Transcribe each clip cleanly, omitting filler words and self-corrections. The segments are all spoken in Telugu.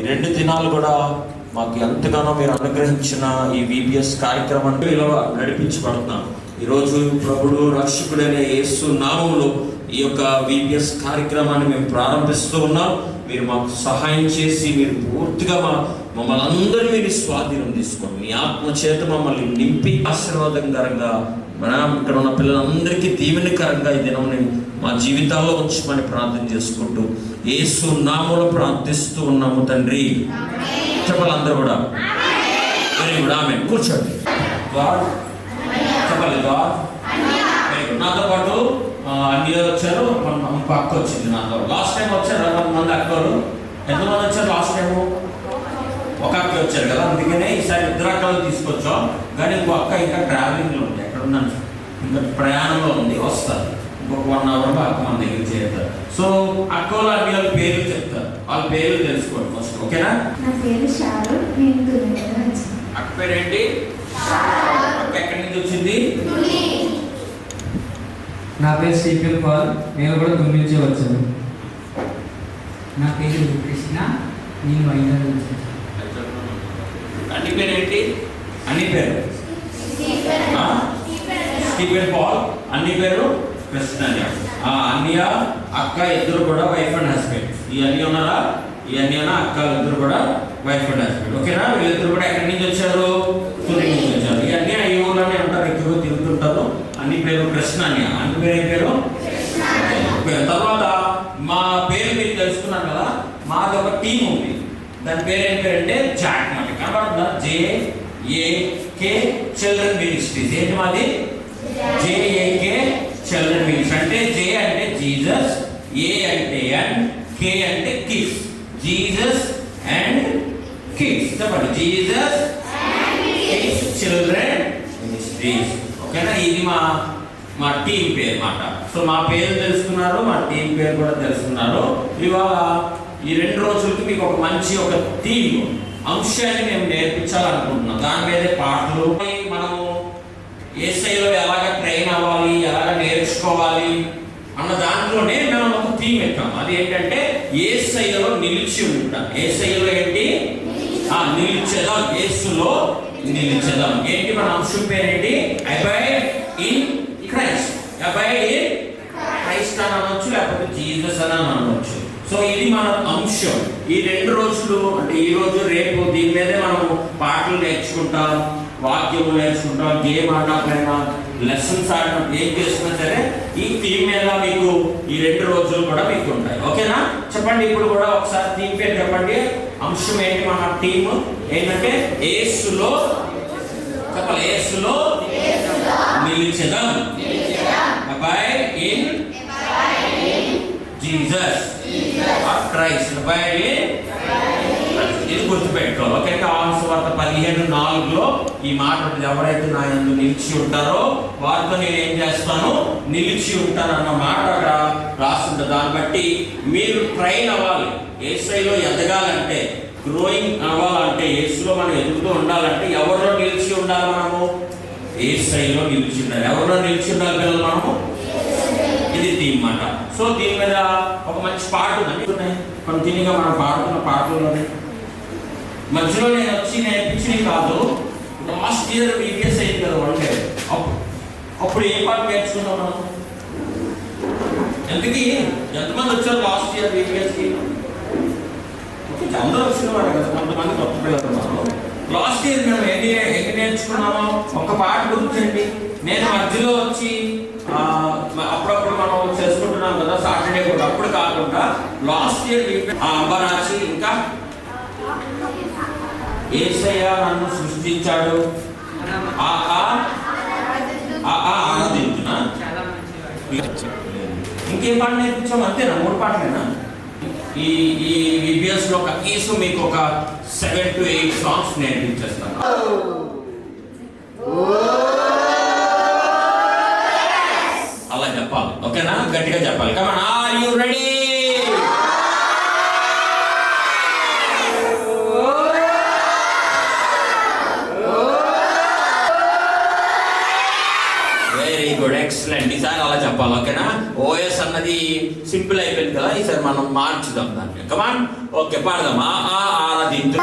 ఈ 2 దినాలు కూడా మాకు ఎంతగానో మీరు అనుగ్రహించిన ఈ విబిఎస్ కార్యక్రమాన్ని ఇలా నడిపించబడుతున్నాం. ఈరోజు ప్రభుడు రక్షకుడైన యేసు నామములో ఈ యొక్క విబిఎస్ కార్యక్రమాన్ని మేము ప్రారంభిస్తూ ఉన్నాం. మీరు మాకు సహాయం చేసి మీరు పూర్తిగా మమ్మల్ని అందరినీ మీరు స్వాధీనం తీసుకోండి. మీ ఆత్మ చేత మమ్మల్ని నింపి ఆశీర్వాదకరంగా ఇక్కడ ఉన్న పిల్లలందరికీ దీవెనకరంగా ఈ దినం మా జీవితాల్లో ఉంచమని ప్రార్థన చేసుకుంటూ యేసు నామములో ప్రార్థిస్తూ ఉన్నాము తండ్రి. చెప్పాలి అందరూ కూడా. వెరీ గుడ్, ఆమె కూర్చోండి. చెప్పాలి నాతో పాటు అన్ని వచ్చారు, అక్క వచ్చింది నాతో. లాస్ట్ టైం వచ్చారు 2 మంది అక్కలు. ఎంతమంది వచ్చారు లాస్ట్ టైము? ఒక అక్క వచ్చారు కదా, అందుకనే ఈసారి 2 అక్కలు తీసుకొచ్చాం. కానీ ఇంకో అక్క ఇంకా ట్రావెలింగ్లో ఉంది, ఎక్కడ ఉన్నాను ఇంకా ప్రయాణంలో ఉంది, వస్తారు. ఇంకొక 1 అవర్ అక్క మన దగ్గర చేరుతారు. సో అక్కలు అన్ని వాళ్ళ పేర్లు చెప్తారు, వాళ్ళ పేర్లు తెలుసుకోండి ఫస్ట్, ఓకేనా? అక్క పేరు ఏంటి? అక్క ఎక్కడి నుంచి వచ్చింది? నా పేరు శ్రీపేరు పాల్, నేను కూడా తుమ్మి నుంచి వచ్చాను. నా పేరు కృష్ణ, నేను వైజాగ్ నుంచి వచ్చాను. అన్ని పేరు ఏంటి? అన్ని పేరు స్టీఫెన్ పాల్, అన్ని పేరు కృష్ణ. అన్నయ్య అక్క ఇద్దరు కూడా వైఫ్ అండ్ హస్బెండ్. ఈ అన్ని ఉన్నారా? ఈ అన్ని అక్క ఇద్దరు కూడా వైఫ్ అండ్ హస్బెండ్, ఓకేనా? వీళ్ళిద్దరు కూడా ఎక్కడి నుంచి వచ్చారు? తుని నుంచి వచ్చారు. ఈ అన్ని ఈ ఊళ్ళోనే ఉంటారు, ఎక్కువగా తిరుగుతుంటారు. అన్ని పేరు కృష్ణ. అన్ని పేరు ఏం పేరు? తర్వాత మా పేరు మీరు తెలుసుకున్నాను కదా, మాది ఒక టీం ఉంది. దాని పేరు ఏం పేరు అంటే జాక్ మాట. కనబడుతుందా? JAK children ministries. ఏంటి మాది? JAK children ministry. అంటే J అంటే జీసస్, A అంటే అండ్, K అంటే కిడ్స్. Jesus and kids. చెప్పండి, జీసస్ కిడ్స్ చిల్డ్రన్ మినిస్ట్రీస్, ఓకేనా? ఇది మా టీం పేరు మాట. సో మా పేరు తెలుసుకున్నారు, మా టీం పేరు కూడా తెలుసుకున్నారు. ఇవాళ ఈ 2 రోజులకి మీకు ఒక మంచి ఒక థీమ్ అంశాన్ని మేము నేర్పించాలనుకుంటున్నాం. దాని మీదే పాటలు, మనము యేసయ్యలో ఎలాగ ట్రైన్ అవ్వాలి, ఎలాగ నేర్చుకోవాలి అన్న దాంట్లోనే మేము ఒక థీమ్ ఎక్కాం. అది ఏంటంటే యేసయ్యలో నిలిచి ఉంటాం. యేసయ్యలో ఏంటి? నిలిచేదాం, యేసులో నిలిచేదాం. ఏంటి మన అంశం పేరేంటి? Abide in Christ. Abide in Christ అని అనవచ్చు, లేకపోతే జీసస్ అని అనవచ్చు. సో ఇది మన అంశం. ఈ 2 రోజులు అంటే ఈ రోజు రేపు దీని మీదే మనం పాటలు నేర్చుకుంటాం, వాక్యము నేర్చుకుంటాం, గేమ్ ఆడకపోయినా, లెసన్స్ ఆడడం, ఏం చేస్తున్నా సరే ఈ థీమ్ మీద మీకు ఈ 2 రోజులు కూడా మీకు ఉంటాయి, ఓకేనా? చెప్పండి ఇప్పుడు కూడా ఒకసారి థీమ్ పేరు చెప్పండి. అంశం ఏంటి? మన థీమ్ ఏంటంటే యేసులో, చెప్పాలి, యేసులో నిలిచెదం. Abide in Jesus or Christ. Abide in, ఇది గుర్తుపెట్టుకోవాలి, ఓకే? యోహాను సువార్త 15:4లో ఈ మాట ఉంటుంది, ఎవరైతే నా యందు నిలిచి ఉంటారో వారితో నేను ఏం చేస్తాను? నిలిచి ఉంటాను అన్న మాట అక్కడ రాస్తుంటుంది. దాన్ని బట్టి మీరు ట్రైన్ అవ్వాలి. యేసయ్యలో ఎదగాలంటే, గ్రోయింగ్ అవ్వాలంటే, యేసులో మనం ఎదుగుతూ ఉండాలంటే ఎవరిలో నిలిచి ఉండాలి? మనము యేసయ్యలో నిలిచి ఉండాలి. ఎవరిలో నిలిచి ఉండాలి పిల్లలు? మనము. ఇది థీమ్ మాట. సో దీని మీద ఒక మంచి పాట ఉంది, కంటిన్యూగా మనం పాడుతున్న పాటల్లోనే మధ్యలో నేను వచ్చి నేర్పించింది కాదు. లాస్ట్ ఇయర్ VBS అయింది కదా, 1 డే. అప్పుడు ఏ పాట నేర్చుకున్నాం మనం? ఎంతమంది వచ్చారు లాస్ట్ ఇయర్ VBSకి? అందరూ వచ్చిన వాడు కదా, కొంతమంది కొత్త పిల్లలు ఉన్నారు. లాస్ట్ ఇయర్ మేము ఎన్ని నేర్చుకున్నామో ఒక పాట గుర్తుండి. నేను మధ్యలో వచ్చి అప్పుడప్పుడు మనం చేసుకుంటున్నాం కదా సాటర్డే కూడా, అప్పుడు కాకుండా లాస్ట్ ఇయర్ అంబరాచి, ఇంకా యేసయ్య నన్ను సృష్టించాడు, ఆరాధించునా, ఇంకేం పాట నేర్పించాం? అంతేనా? 3 పాటలేనా? ఈ VBS లో కనీసం మీకు ఒక 7 to 8 సాంగ్స్ నేర్పించేస్తాను. అలా చెప్పాలి, ఓకేనా? గట్టిగా చెప్పాలి. Come on, are you ready? Very good, excellent. ఎలాగ అలా చెప్పాలి. ఓకేనా? ఓఎస్ అన్నది సింపుల్ అయిపోయింది కదా, ఈసారి మనం మార్చుదాం దాన్ని. కమాన్, ఓకే, పాడదాం. ఆరాధించు.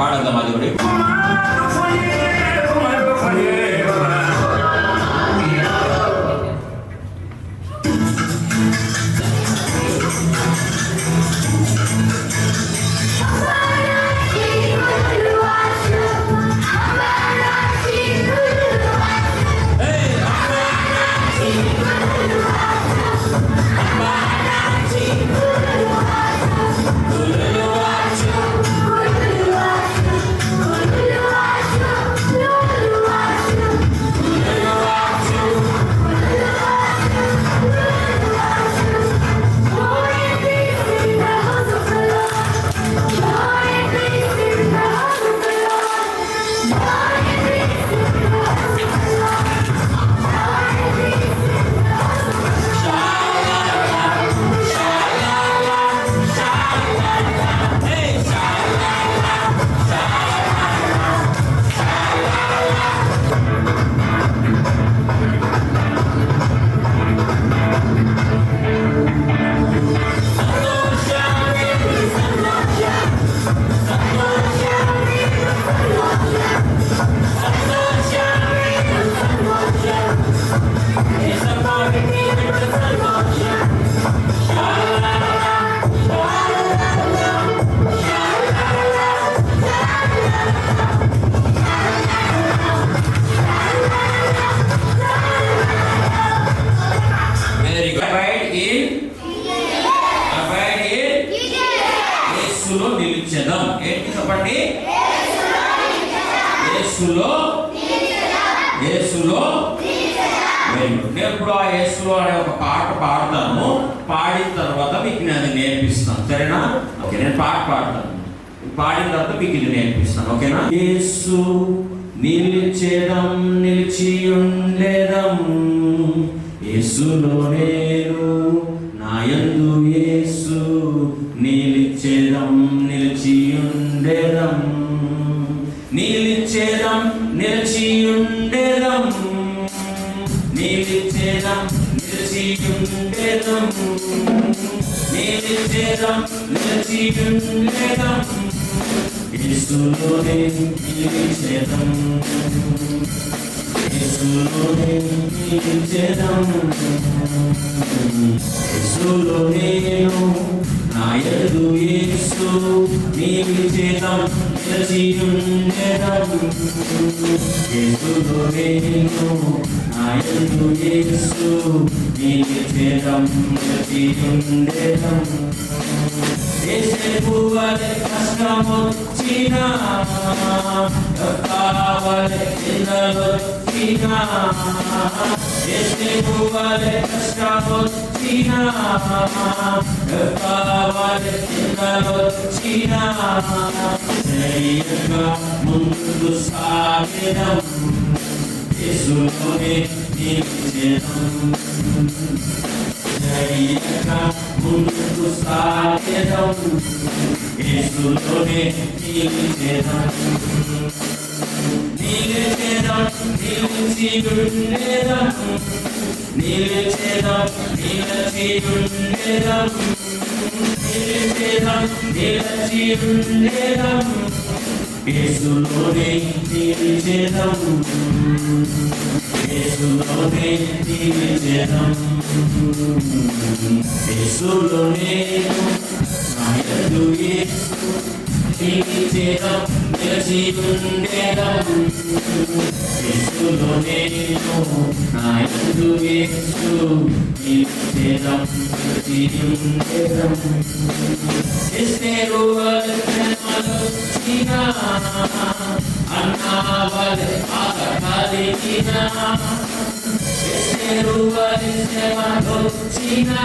పాడదాం అది కూడా. చెప్పండి. యేసులో నేను ఇప్పుడు ఆ యేసులో అనే ఒక పాట పాడతాను. పాడిన తర్వాత మీకు నేను నేర్పిస్తాను, సరేనా? ఓకే, నేను పాట పాడతాను. పాడిన తర్వాత మీకు ఇది నేర్పిస్తాను, ఓకేనా? యేసు నిలిచేదం, నిలిచి ఉండేదం, యేసులో నేను నాయందు యేసు నిలిచేదం, నిలిచి ఉండేదం, నిలిచేదం, నిలిచి ఉండేదం, నిలిచేదం, నిలిచి ఉండేదం, నిలిచేదం, నిలిచి ఉండేదం, యేసులోనే నిలిచేదం, యేసులోనే నిలిచేదం, యేసులో నేను నాయందు యేసు నిలిచేదం, నిలిచి ఉండేదం, యేసులో నేను నాయందు యేసు నిలిచేదం, నిలిచి ఉండేదం. యేసేపు వలె కష్టమొచ్చినా, కావలె నిందలొచ్చినా, యేసేపు వలె కష్టమొచ్చినా, కావలె నిందలొచ్చినా, ధైర్యంగా ముందుకు సాగెదం, యేసులోనే నిలిచెదం, ధైర్యంగా ముందుకు సాగెదం, యేసులోనే నిలిచెదం, నిలిచెదం, నిలిచి ఉండేదం, నిలిచెదం, నిలిచి ఉండేదం, నిలిచెదం, నిలిచి ఉండేదం, యేసులోనే నిలిచెదం, యేసులోనే నిలిచెదం, యేసులోనే నాయందు యేసు నిలిచెదం, నిలిచి ఉండేదం, యేసులో నేను నాయందు యేసు నిలిచెదం, నిలిచి ఉండేదం. ఎస్తేరు వలె శ్రమలొచ్చినా, అన్నా వలె బాధ కలిగినా, ఎస్తేరు వలె శ్రమలొచ్చినా,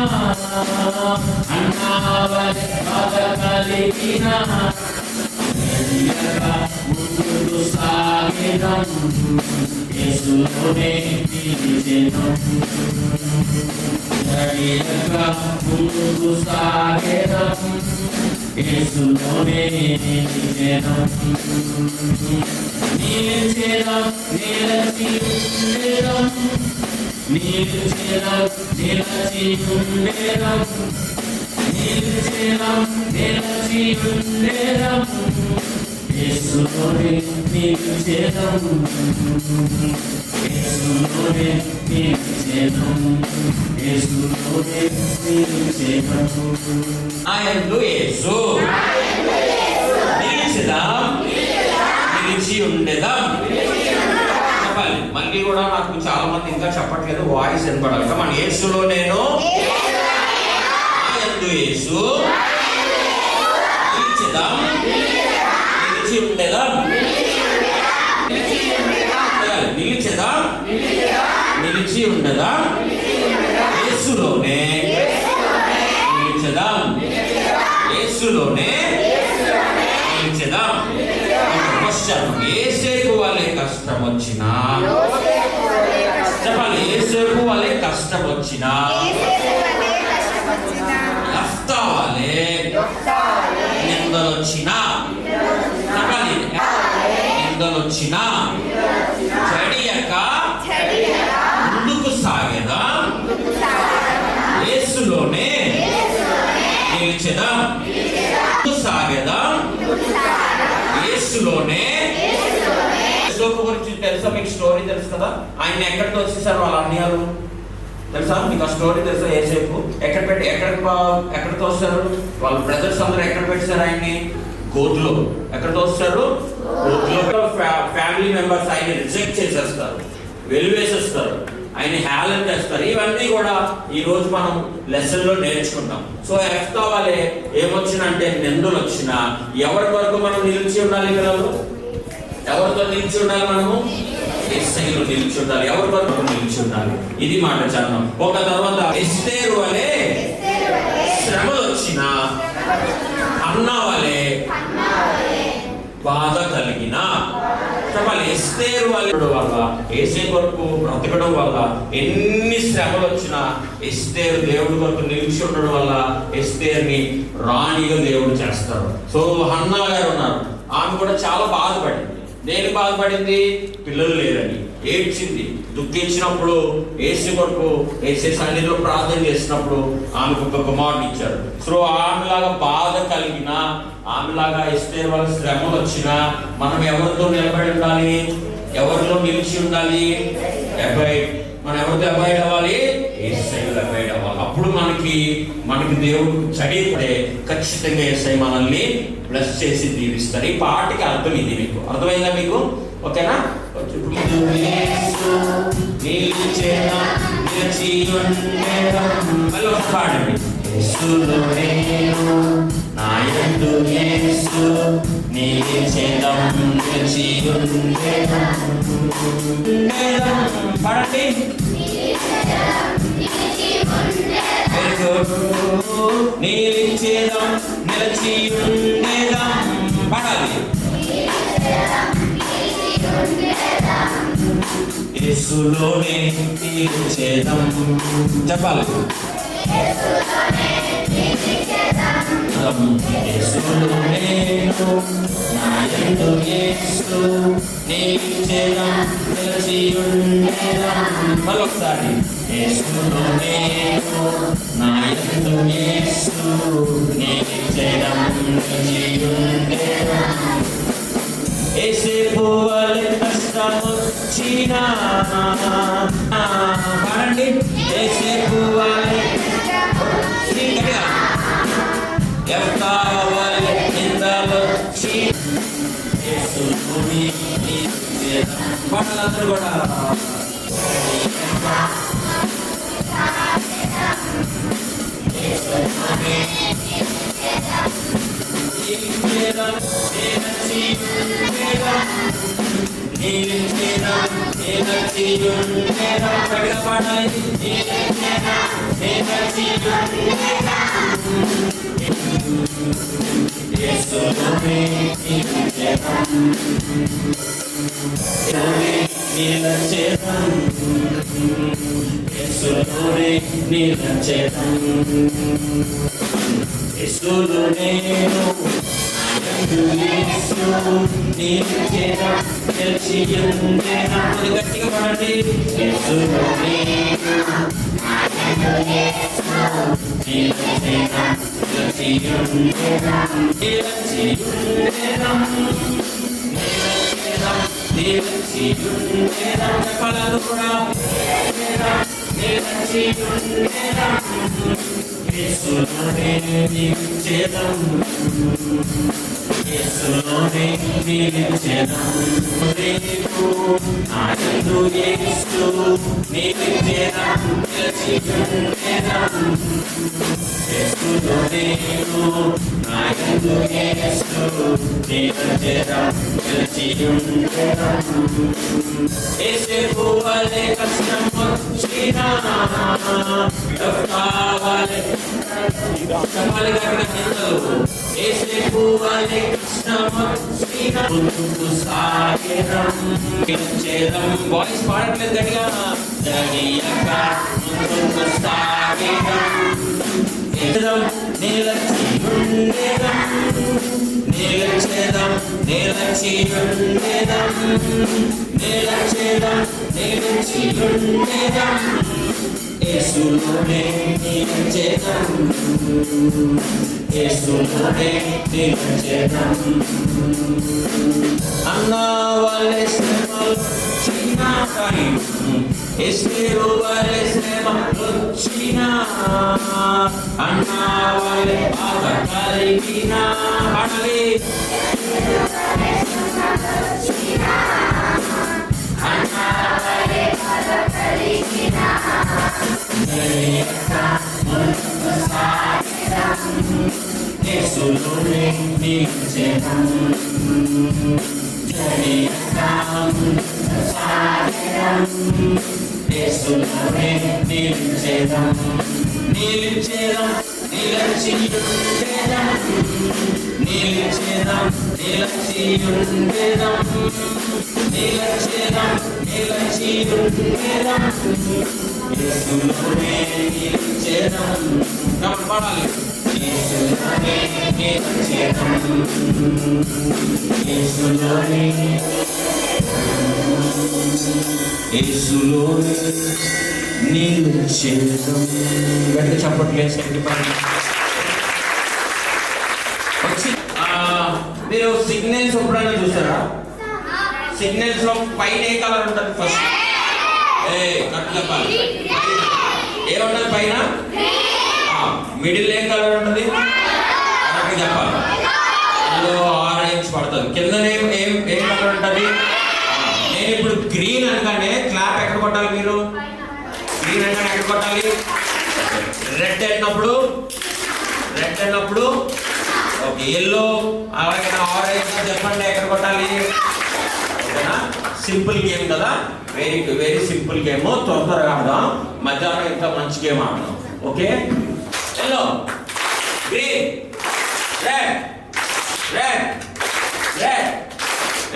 అన్నా వలె బాధ కలిగినా, ముందుకు సాగెదం, యేసులోనే నిలిచెదం, ధైర్యంగా ముందుకు సాగెదం, యేసులోనే నిలిచెదం, నిలిచెదం, నిలిచి ఉండేదం, నిలిచెదం, నిలిచి ఉండేదం, నిలిచెదం, నిలిచి ఉండేదం, యేసులోనే నిలిచెదం, యేసులోనే నిలిచెదం, యేసులోనే నిలిచెదం. నాయందు యేసు నిలిచెదం, నిలిచి ఉండేదం. చెప్పాలి మళ్ళీ కూడా. నాకు చాలా మంది ఇంకా చెప్పట్లేదు, వాయిస్ వినపడాలి. మన యేసులో నేను నాయందు యేసు నిలిచెదం, నిలిచి ఉండేదం, నిలిచెదం, నిలిచి ఉండేదం, యేసులోనే నిలిచెదం, యేసులోనే నిలిచెదం. క్వశ్చన్, యేసేపు వలె కష్టం వచ్చినా, చెప్పాలి, యేసేపు వలె కష్టం వచ్చినా, యెఫ్తా వలె నిందలొచ్చినా, చెప్పాలి, నిందలొచ్చినా, చెడియక ముందుకు సాగెదం, యేసులోనే నిలిచెదం, ముందుకు సాగెదం, యేసులోనే. యేసు గురించి తెలుసా మీకు? స్టోరీ తెలుసు కదా. ఆయన ఎక్కడికి వచ్చేసారు వాళ్ళ అన్యాలు తెలుసా మీకు? ఆ స్టోరీ తెలుసా? యేసేపు ఎక్కడికి తోస్తారు? వాళ్ళ బ్రదర్స్ అందరూ ఎక్కడ పెట్టారు ఆయన్ని? గోతులో. ఎక్కడ తోస్తారు? గోతులో. ఫ్యామిలీ మెంబర్స్ ఆయన రిజెక్ట్ చేసేస్తారు, వెలివేసేస్తారు. ఆయన హేళన చేస్తారు. ఇవన్నీ కూడా ఈ రోజు మనం లెసన్ లో నేర్చుకుంటాం. సో ఎఫ్తా వలె ఏమొచ్చినంటే నిందలు వచ్చినా ఎవరి వరకు మనం నిలిచి ఉండాలి పిల్లలు? ఎవరితో నిలిచి ఉండాలి? మనము యేసయ్యలో నిలిచి ఉండాలి. ఎవరి వరకు నిలిచి ఉండాలి? ఇది మాట చదవం. ఒక తర్వాత ఎస్తేరు వలె శ్రమలు వచ్చినా హన్నా వలె బాధ కలిగిన చెప్పాలి. ఎస్తేరు వల్ల యేసయ్య కొరకు బ్రతకడం వల్ల ఎన్ని శ్రమలు వచ్చినా ఎస్తేరు దేవుడి కొరకు నిలిచి ఉండడం వల్ల ఎస్తేరుని రాణిగా దేవుడు చేస్తారు. సో హన్నా గారు ఉన్నారు, ఆమె కూడా చాలా బాధపడింది. దేని బాధపడింది? పిల్లలు లేరని ఏడ్చింది, దుఃఖించినప్పుడు యేసు కొరకు యేసు సన్నిధిలో ప్రార్థన చేసినప్పుడు ఆమెకు ఒక కుమారుడు ఇచ్చారు. సో ఆమెలాగా బాధ కలిగిన, ఆమెలాగా ఎస్తేరు వల్ల శ్రమలు వచ్చినా మనం ఎవరితో నిలబడి ఉండాలి? ఎవరిలో నిలిచి ఉండాలి? మనం ఎవరితో అబాయిడ్ అవ్వాలి? యేసయ్యలో అబాయిడ్ అవ్వాలి. అప్పుడు మనకి దేవుడు చడిపడే ఖచ్చితంగా యేసయ్య మనల్ని బ్లెస్ చేసి దీవిస్తారు. ఈ పాటకి అర్థం ఇది. మీకు అర్థమైందా? మీకు ఓకేనా? మళ్ళీ ఒక పాడండి. పాడండి. నిలిచేదం నిలిచి ఉండేదం పాడాలి. యేసులోనే నిలిచేదం చెప్పాలి. యేసులోనే నా యందు యేసు నిలిచేదం నిలిచి ఉండేదం. మరొకసారి యేసులోనే నా యందు యేసు నిలిచేదం నిలిచి ఉండేదం. యేసేపు వలె కష్టమొచ్చినా పాడండి. యేసేపు వలె ఎఫ్తా వలె నిందలొచ్చి యేసుని పాటలందరూ కూడా గట్టిగా పడండి. చెప్పాలి కూడా యేసులోనే నిలిచేదం యేసులోనే నిలిచేదం నా యందు యేసు నిలిచేదం నిలిచి ఉండేదం. యేసులోనే నా యందు యేసు నిలిచేదం నిలిచి ఉండేదం. యేసేపు వలె కష్టం వచ్చినా కావాలి యేసేపు వలె కష్టం వచ్చినా ముందుకు సాగేదం. వాయిస్ పాడట్లేదు గట్టిగా. జడియక ముందుకు సాగేదం. నిలచి ఉండేదం నిలిచేదం నిలచి ఉండేదం నిలిచేదం నిలిచి ఉండేదం. యేసులోనే నిలిచేదం యేసులోనే నిలిచేదం. అన్నా వలె శ్రమలు చిన్నా ఎస్తేరు వలె శ్రమలు వచ్చినా అన్నా వలె బాధ కలిగిన పాడాలి. అన్నా వలె బాధ కలిగిన నిలిచెదం జయతాం సాగరం యేసులోనే నిలిచెదం నిలిచెదం నిలచియుండెదం నిలిచెదం నిలచియుండెదం నిలిచెదం నిలచియుండెదం యేసులోనే నిలిచెదం పాడాలి యేసులోనే నిలిచెదం యేసులోనే యేసులోనే నిలిచెదం గట్టి చప్పట్లేసి వచ్చి మీరు సిగ్నల్స్ ఎప్పుడైనా చూసారా? సిగ్నల్స్ లో పైన ఏ కలర్ ఉంటుంది? ఫస్ట్ కట్లపాలి ఏముంటుంది పైన? మిడిల్ ఏ కలర్ ఉంటుంది? కరెక్ట్ చెప్పాలి. అందులో ఆరెంజ్ పడుతుంది. కింద ఏం కలర్ ఉంటుంది? నేను ఇప్పుడు గ్రీన్ అనగానే క్లాప్ ఎక్కడ కొట్టాలి? మీరు గ్రీన్ అనగానే ఎక్కడ కొట్టాలి? రెడ్ అన్నప్పుడు ఓకే. ఎల్లో అలాగే ఆరెంజ్ చెప్పండి ఎక్కడ కొట్టాలి? ఓకేనా? సింపుల్ గేమ్ కదా, వెరీ సింపుల్ గేమ్. త్వరగా ఆడదాం. మధ్యాహ్నం ఇంకా మంచి గేమ్ ఆడదాం. Okay. Yellow, green, red,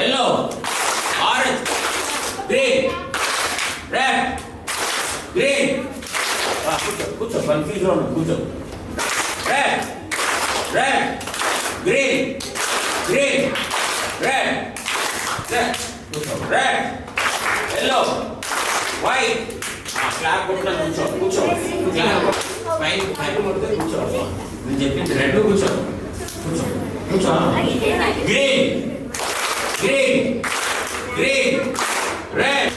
yellow, orange, green, red, green. కూర్చో కన్ఫ్యూజ్ ఉండదు. కూర్చో. రెడ్, గ్రీన్, రెడ్, కూర్చో. Red, yellow, white. క్లాప్ కొట్టాను. కూర్చో. పైన కొడితే కూర్చో. నేను చెప్పింది రెడ్. కూర్చో. Green, red,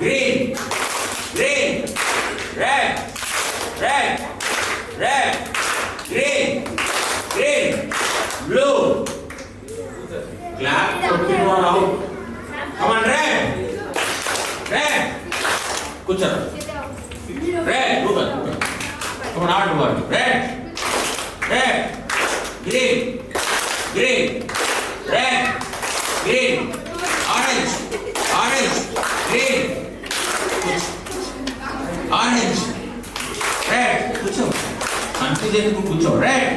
green, red, green, blue. Clap కొట్టుకున్నావు. కమాన్. రెడ్ కూర్చో. Red come on. ఆడు. Red, green, red, green, orange, green, orange, red. కూర్చో. కన్ఫ్యూజ్ ఎందుకు? కూర్చో. Red,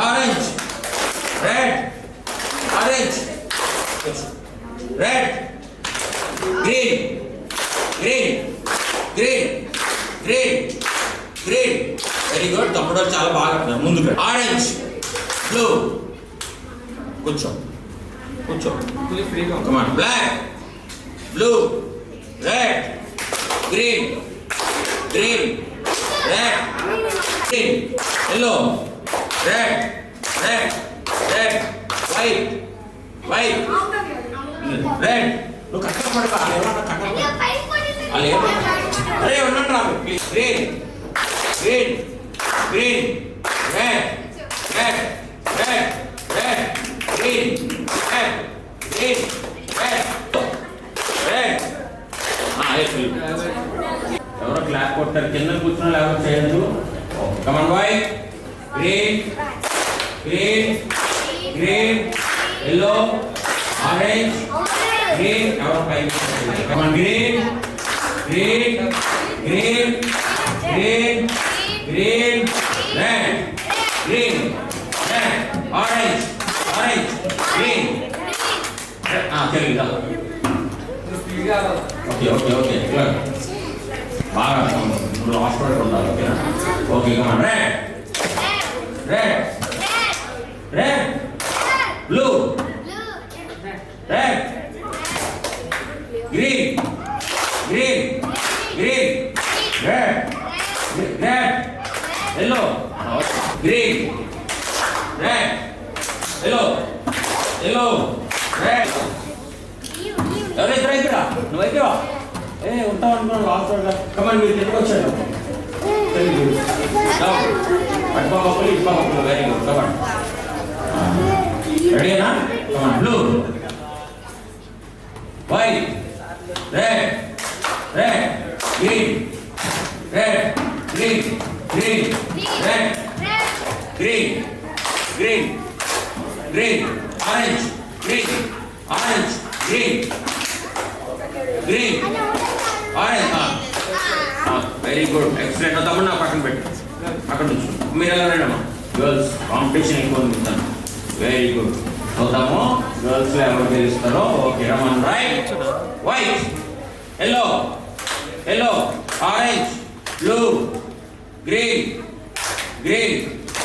orange, red, green, very good. తమ్ముడు చాలా బాగా ముందుకు. Orange, blue. కూర్చో. Come on. Black, blue, red, green, red, green, yellow, red, white, red. నువ్వు కష్టపడతా. అరే ఉండండి రా ప్లీజ్. గ్రీన్, రెడ్, గ్రీన్, ఎవరో క్లాప్ కొట్టారు. కింద కూర్చున్న ఎవరు చేయొద్దు. Come on boy. Green, yellow, orange, green. ఎవరో పై come on. Green, red, orange, green. తెలియదా? ఓకే. బాగా నువ్వు హాస్పిటల్ ఉండాలి. ఓకేనా? Okay. Come on. Red, blue, red, green, red, yellow, green, red, yellow, red. ఎవరైతే నువ్వైతే ఉంటావు అనుకున్నాను హాస్పిటల్. కమాన్. మీరు తిరిగి వచ్చాడు. అటుపక్కలు ఇటుపక్కలు. Very good. కమాన్. రెడీనా? Come on. Blue, white, red, green, red, green, green, red, green, green, green, orange, green, orange, green, green, orange. Very good, excellent. తమ్ముడు నా పక్కన పెట్టు, అక్కడ నుంచి మీరు ఎలా రండమ్మా. గర్ల్స్ కాంపిటీషన్ ఎక్కువ ఉంటాను. Very good. చూద్దాము గర్ల్స్ లో ఎవరు గెలుస్తారో. Okay Raman. Right, white, yellow, yellow, orange, blue, green, green,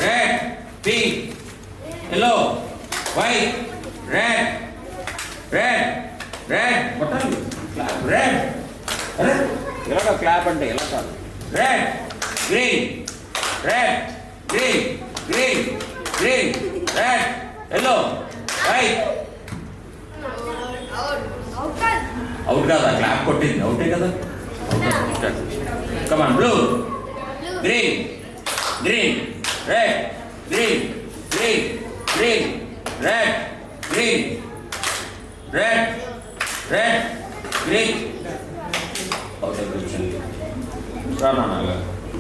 red, pink, yellow, white, red, red, red, కొట్టాలి, రెడ్, రెడ్, ఇలాగ క్లాప్ అంటే ఎలా కాదు. Red, green, red, green, green, green, red, yellow, white. Out కాదా? క్లాప్ కొట్టింది, అవుటే కదా. Come on. Blue, green, green, red, green, green, green, red, green, red, red, green.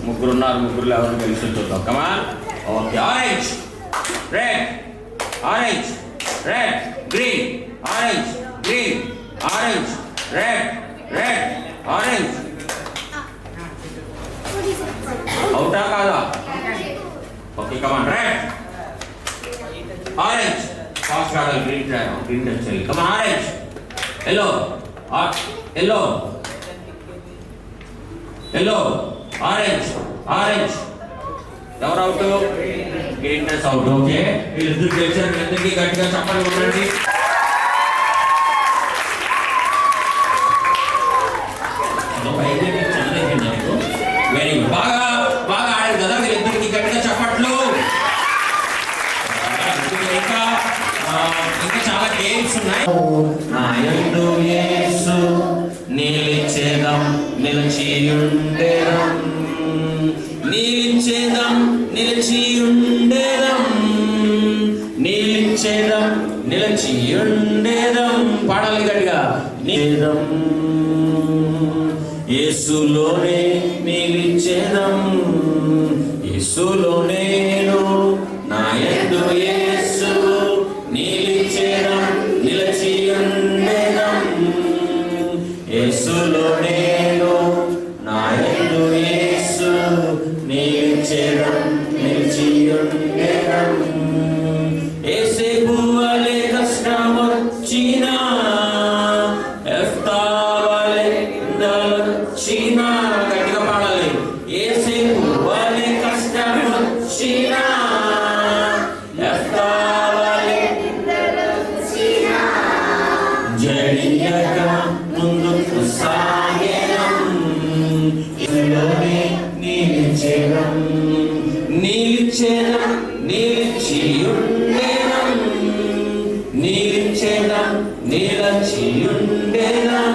ముగ్గురు ఉన్నారు, ముగ్గురులో ఎవరు గెలిచి చూద్దాం. Come on. Okay. Orange, red, orange, red, green, orange, green, orange, red, red, orange. అవుటా కాదా? Okay come on. Red, orange, fast ఆడాలి. గ్రీన్ గ్రీన్ టచ్ చేయాలి. Come on. Orange, yellow, yellow, yellow, orange, orange. ఎవరు out? Green touch out. Okay, వీళ్ళిద్దరు గెలిచారు. వీళ్ళిద్దరికి గట్టిగా చెప్పండి. ఉండండి. Very good. బాగా బాగా ఆడారు కదా వీళ్ళిద్దరికి. గట్టిగా చెప్పట్లు. ఇంకా ఇంకా చాలా గేమ్స్ ఉన్నాయి. నా యందు యేసు నిలిచేదం, నిలిచియుండెదం, నిలిచేదం, నిలిచియుండెదం, నిలిచేదం, నిలిచియుండెదం. పాడాలి గట్టిగా. నిలిచేదం, యేసులోనే నిలిచేదం, యేసులో నేను, నా యందు యేసు నిలిచేదం, నిలిచియుండెదం, యేసులో నేను, నా యందు యేసు నిలిచేదం, నిలిచియుండెదం. యేసేపు వలె కష్టమొచ్చినా, యెఫ్తా వలె నిందలొచ్చినా. గట్టిగా పాడాలి. యేసేపు వలె కష్టమొచ్చినా, యెఫ్తా వలె నిందలొచ్చినా, జడియక ముందుకు సాగెదం, యేసులోనే నిలిచెదం, నిలిచెదం, నిలిచియుండెదం, నిలిచెదం, నిలిచియుండెదం,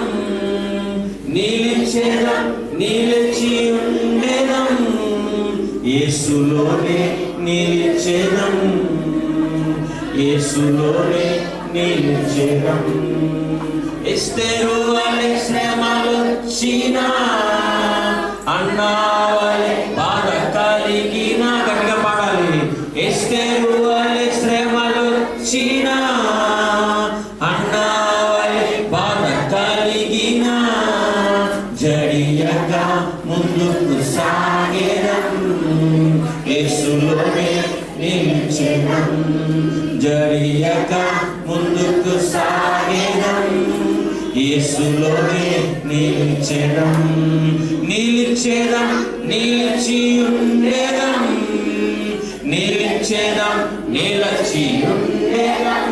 నిలిచెదం, నిలిచియుండెదం, యేసులోనే నిలిచెదం, యేసులోనే నిలిచెదం. ఎస్తేరు వలె శ్రమలొచ్చినా, అన్నా వలె బాధ కలిగినా. గట్టిగా పాడాలి. ఎస్తేరు వలె శ్రమలొచ్చినా, అన్నా వలె బాధ కలిగినా, జడియక ముందుకు సాగెదం, యేసులోనే నిలిచెదం, జడియక ముందుకు సాగెదం, యేసులోనే నిలిచెదం, నిలిచెదం, నిలిచియుండెదం, నిలిచెదం, నిలిచియుండెదం,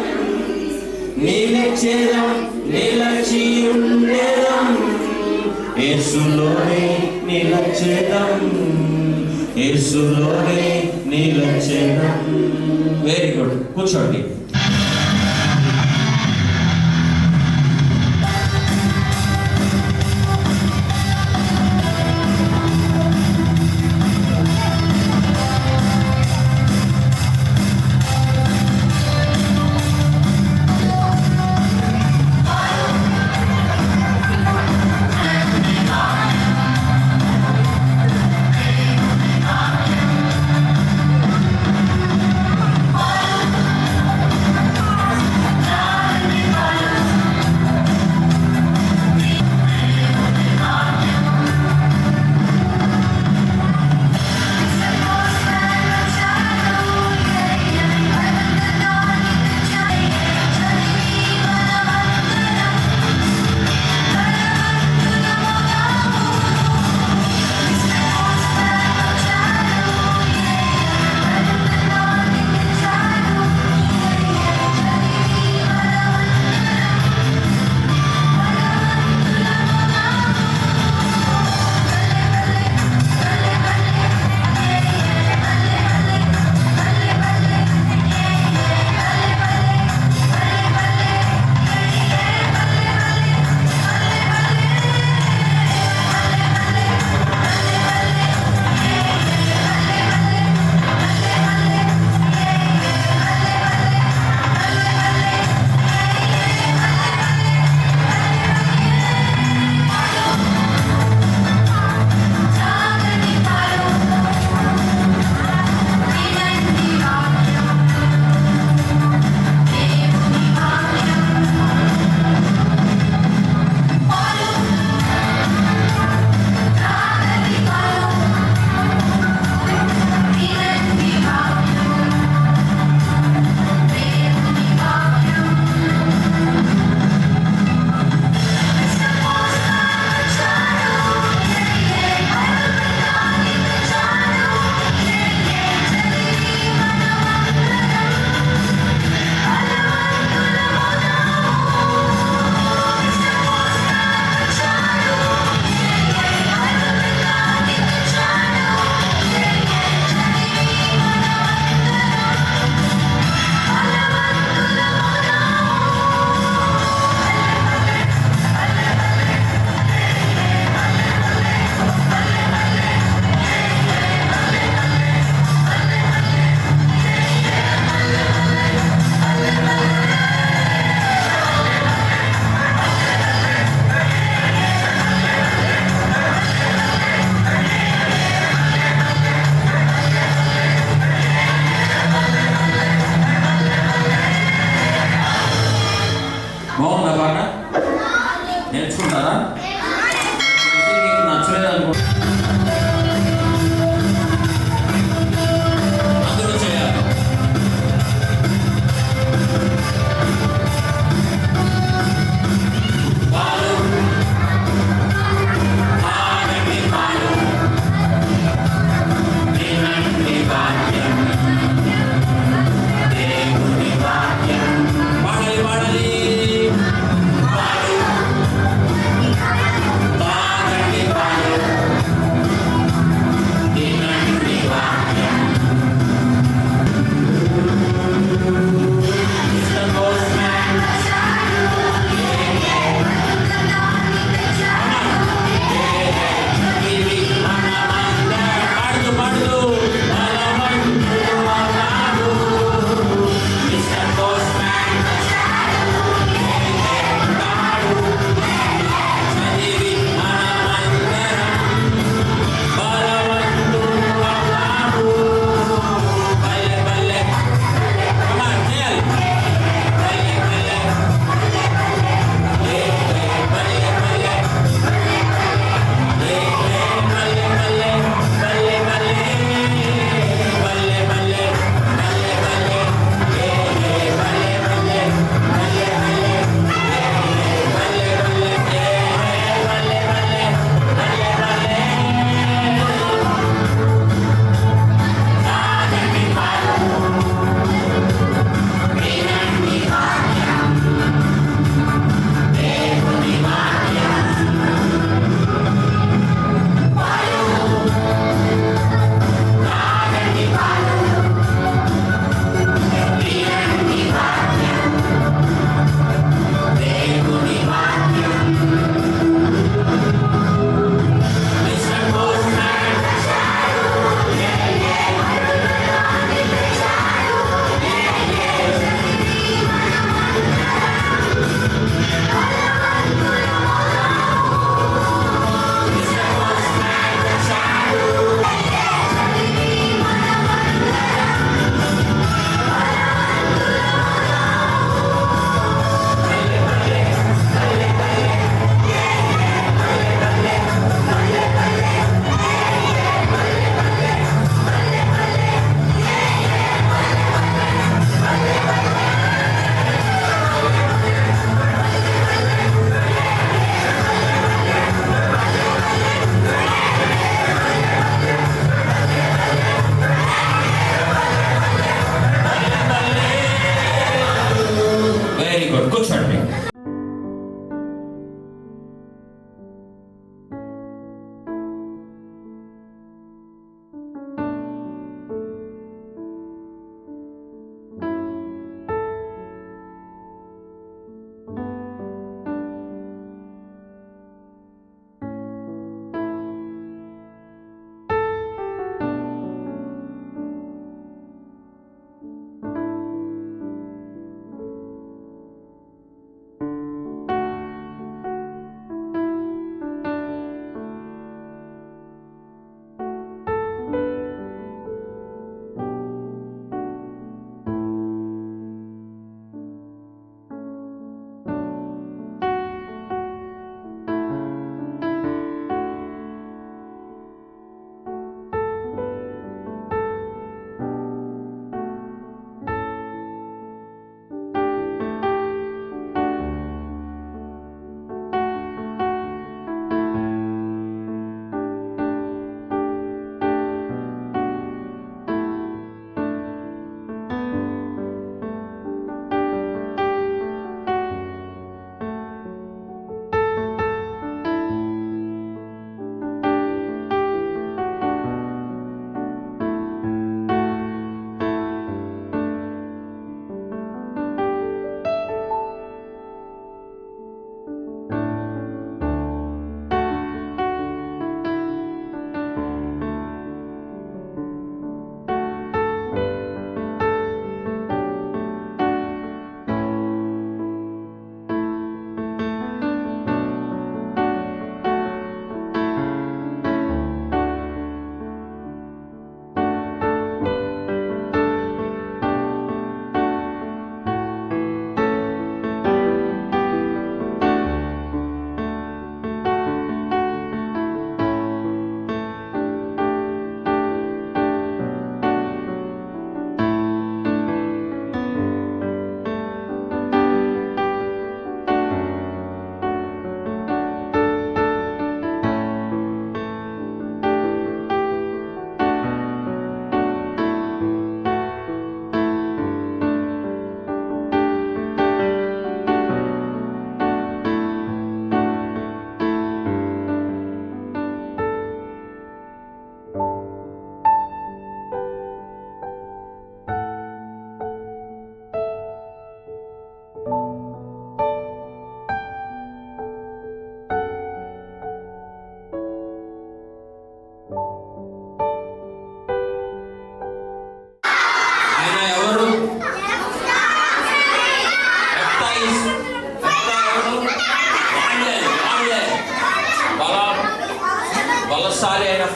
నిలిచెదం, నిలిచియుండెదం, యేసులోనే నిలిచెదం, యేసులోనే నిలిచెదం. Very good. కూర్చోండి.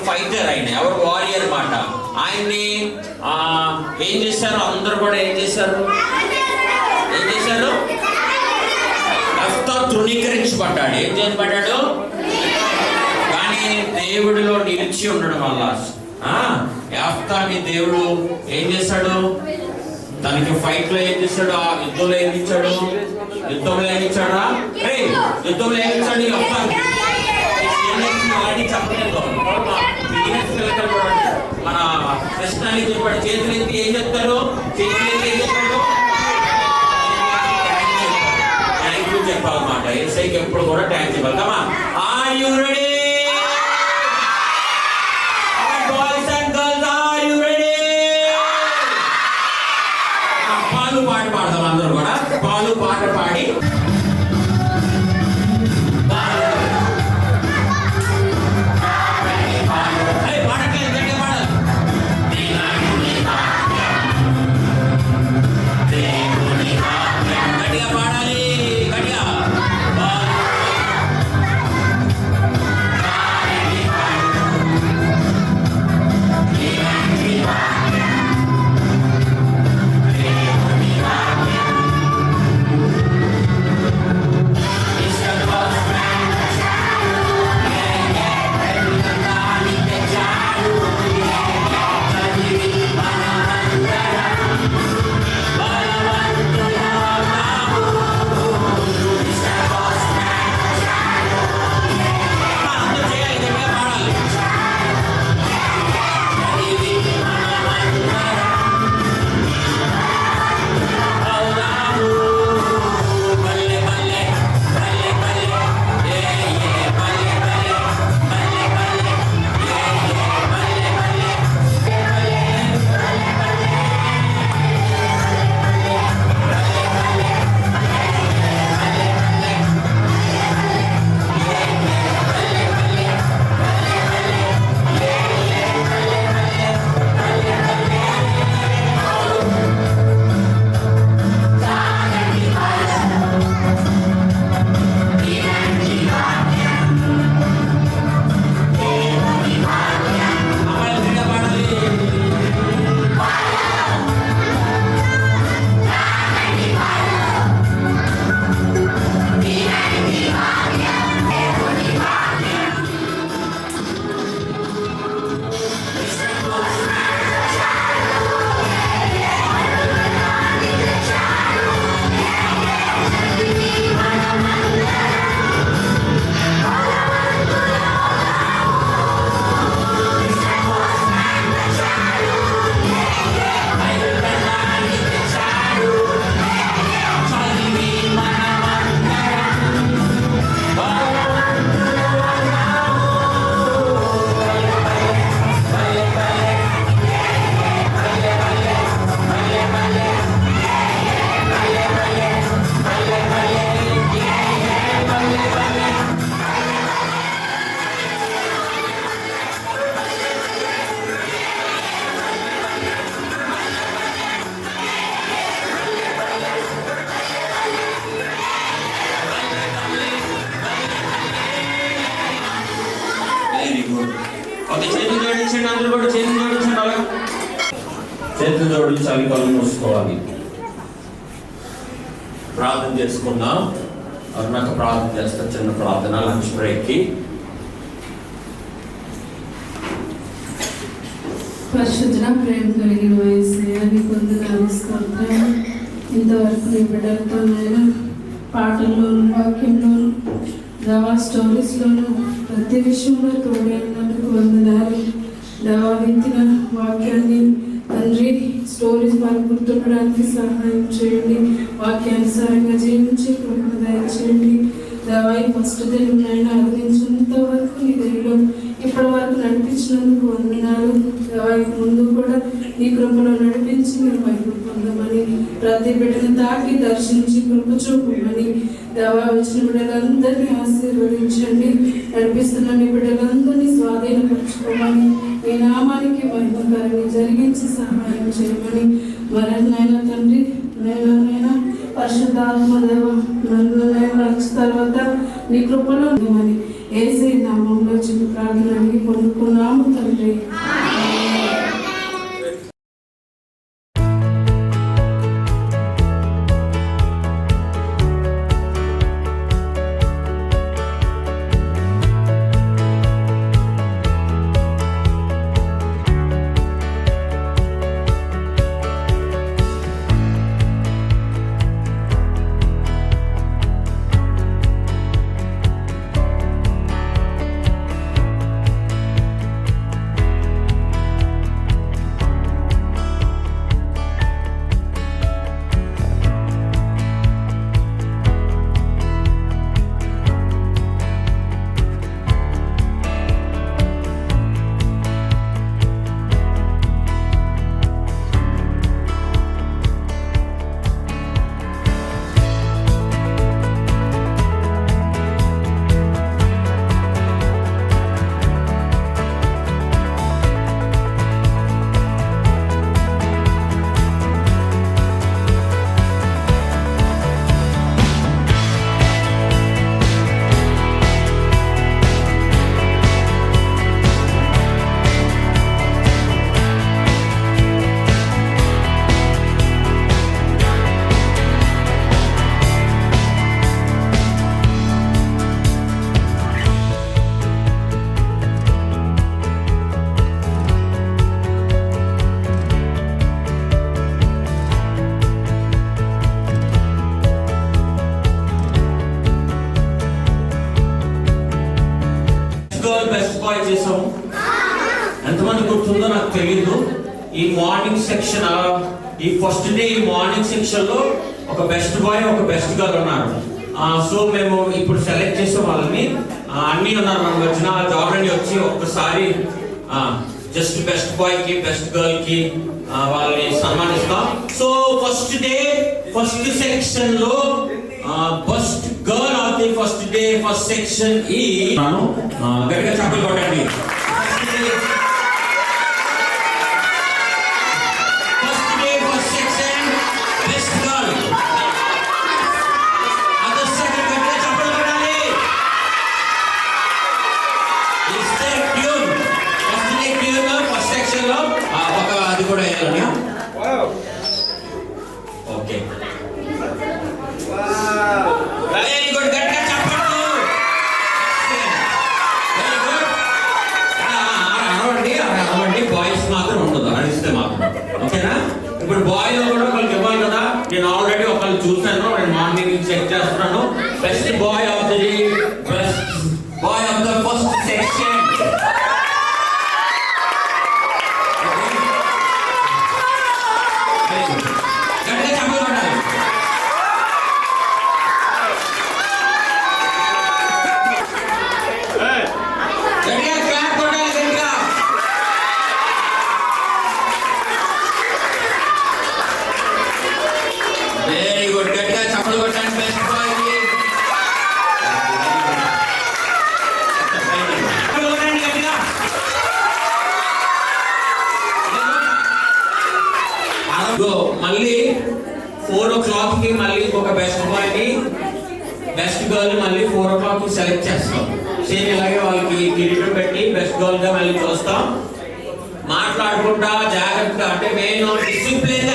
ఫైటర్, ఆయన ఎవరు వారియర్ మాట. ఆయన్ని ఏం చేశారు? అందరూ కూడా ఏం చేశారు? యెఫ్తా తృణీకరించబడ్డాడు. ఏం చేయబడ్డాడు? కానీ దేవుడిలో నిలిచి ఉండడం వల్ల యెఫ్తాని దేవుడు ఏం చేశాడు? తనకి ఫైట్ లో ఏం చేశాడు? ఆ యుద్ధంలో ఏం ఇచ్చాడు? యుద్ధంలో ఏం ఇచ్చాడా? యుద్ధంలో ఏం ఇచ్చాడు? మన కృష్ణానికి చెప్పాడు, చేతులు ఎత్తి ఏం చెప్తారు? చేతులు ఎత్తి ఏం చెప్తాడు? థ్యాంక్ యూ చెప్పాలన్నమాట. ఏసైకి ఎప్పుడు కూడా థ్యాంక్ చెప్పాలి. Come on, are you ready? Boys and girls, are you ready? పాలు పాట పాడదాం అందరూ కూడా. పాలు పాట పాడి చేతులు జోడించాలి, కళ్ళు మూసుకోవాలి. ప్రార్థన చేసుకుందాం. అరుణాక ప్రార్థన చేస్తా, చిన్న ప్రార్థన లంచ్ బ్రేక్కి. పరిశుద్ధ ప్రేమ కలిగిన వయసు పొందుతాను. ఇంతవరకు నీ బిడ్డలతో నేను పాటల్లోను, వాక్యంలోను, దవా స్టోరీస్లోను ప్రతి విషయంలో తోడైనందుకు వందనాలు. దవా విత్తిన వాక్యాన్ని తండ్రి స్టోరీస్ వాళ్ళు గుర్తుండడానికి సహాయం చేయండి. వాక్యానుసారంగా జీవించి కృపను దయచేయండి. దవాయి ఫస్ట్ తెలుగునైనా అందించినంత వరకు నీ దగ్గర ఇప్పటి వరకు నడిపించినందుకు వందనాలు. దవాయి ముందు కూడా నీ కృపలో నడిపించి మీరు వైపు పొందమని, ప్రతి బిడ్డను తాకి దర్శించి కృప చూపమని, దవా వచ్చిన బిడ్డలందరినీ ఆశీర్వదించండి. నడిపిస్తున్న నీ బిడ్డలందరినీ స్వాధీనపరచుకోమని, మీ నామానికి మహిమకరంగా జరిగించి సహాయం చేయమని, మరన్నైనా తండ్రి నైనా పరిశుద్ధాత్మ దేవ నన్ను రక్ష తర్వాత నీ కృపలో ఉందని యేసయ్య నామములో చిన్న ప్రార్థనని పొందుకున్నాము తండ్రి. బెస్ట్ బాయ్ చేసాము. ఎంతమంది గుర్తుందో నాకు తెలియదు. ఈ మార్నింగ్ సెక్షన్ ఈ ఫస్ట్ డే ఈ మార్నింగ్ సెక్షన్ లో ఒక బెస్ట్ బాయ్ ఒక బెస్ట్ గర్ల్ ఉన్నారు. సో మేము ఇప్పుడు సెలెక్ట్ చేసే వాళ్ళని అన్ని ఉన్నారు. మనకు వచ్చిన జాబ్ వచ్చి ఒక్కసారి జస్ట్ బెస్ట్ బాయ్ కి బెస్ట్ గర్ల్ కి వాళ్ళని సన్మానిస్తాం. So first day first section లో first girl of the first day first section ఈ గట్టిగా చప్పలు కొట్టండి. First day first section best girl. Other second గట్టిగా చప్పలు కొట్టాలి. ఇస్తే tune first day tune first section లో ఒక అది కూడా వేయాలి. Okay very good. గట్టిగా చెప్పండి. Very good. అరవండి బాయ్స్ మాత్రం ఉండదు, అడిస్తే మాత్రం. ఓకేనా? ఇప్పుడు బాయ్ లో కూడా ఒకరికి ఇవ్వాలి కదా. నేను ఆల్రెడీ ఒకళ్ళు చూసాను, నేను మార్నింగ్ చెక్ చేస్తున్నాను. Best boy of the best boy of the first section. గట్టిగా చెప్పాలి. Very good. గట్టిగా చప్పలు కొట్టండి బెస్ట్ బాయ్ కి. గట్టిగా మళ్ళీ 4 o'clock కి మళ్ళీ ఒక బెస్ట్ బాయ్ ని బెస్ట్ గర్ల్ మళ్ళీ 4 o'clock కి సెలెక్ట్ చేస్తాం. సేమ్ ఇలాగే వాళ్ళకి కిరీటం పెట్టి బెస్ట్ గర్ల్ గా మళ్ళీ చూస్తాం. మాట్లాడుకుంటా జాగ్రత్తగా, అంటే మెయిన్ డిసిప్లిన్ గా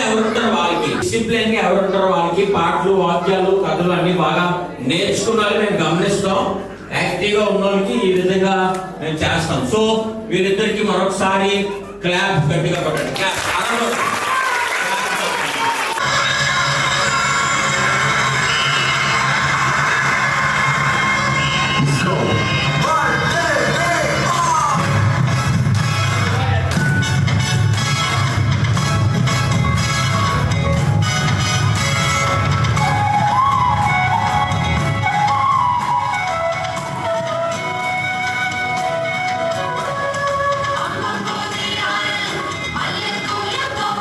ఎవరుంటారో వాళ్ళకి పాటలు వాక్యాలు కథలు అన్ని బాగా నేర్చుకున్నారని మేము గమనిస్తాం. యాక్టివ్ గా ఉన్న వాళ్ళకి ఈ విధంగా మేము చేస్తాం. సో వీరిద్దరికి మరొకసారి క్లాప్ గట్టిగా కొట్టండి. క్లాప్. Hallelujah.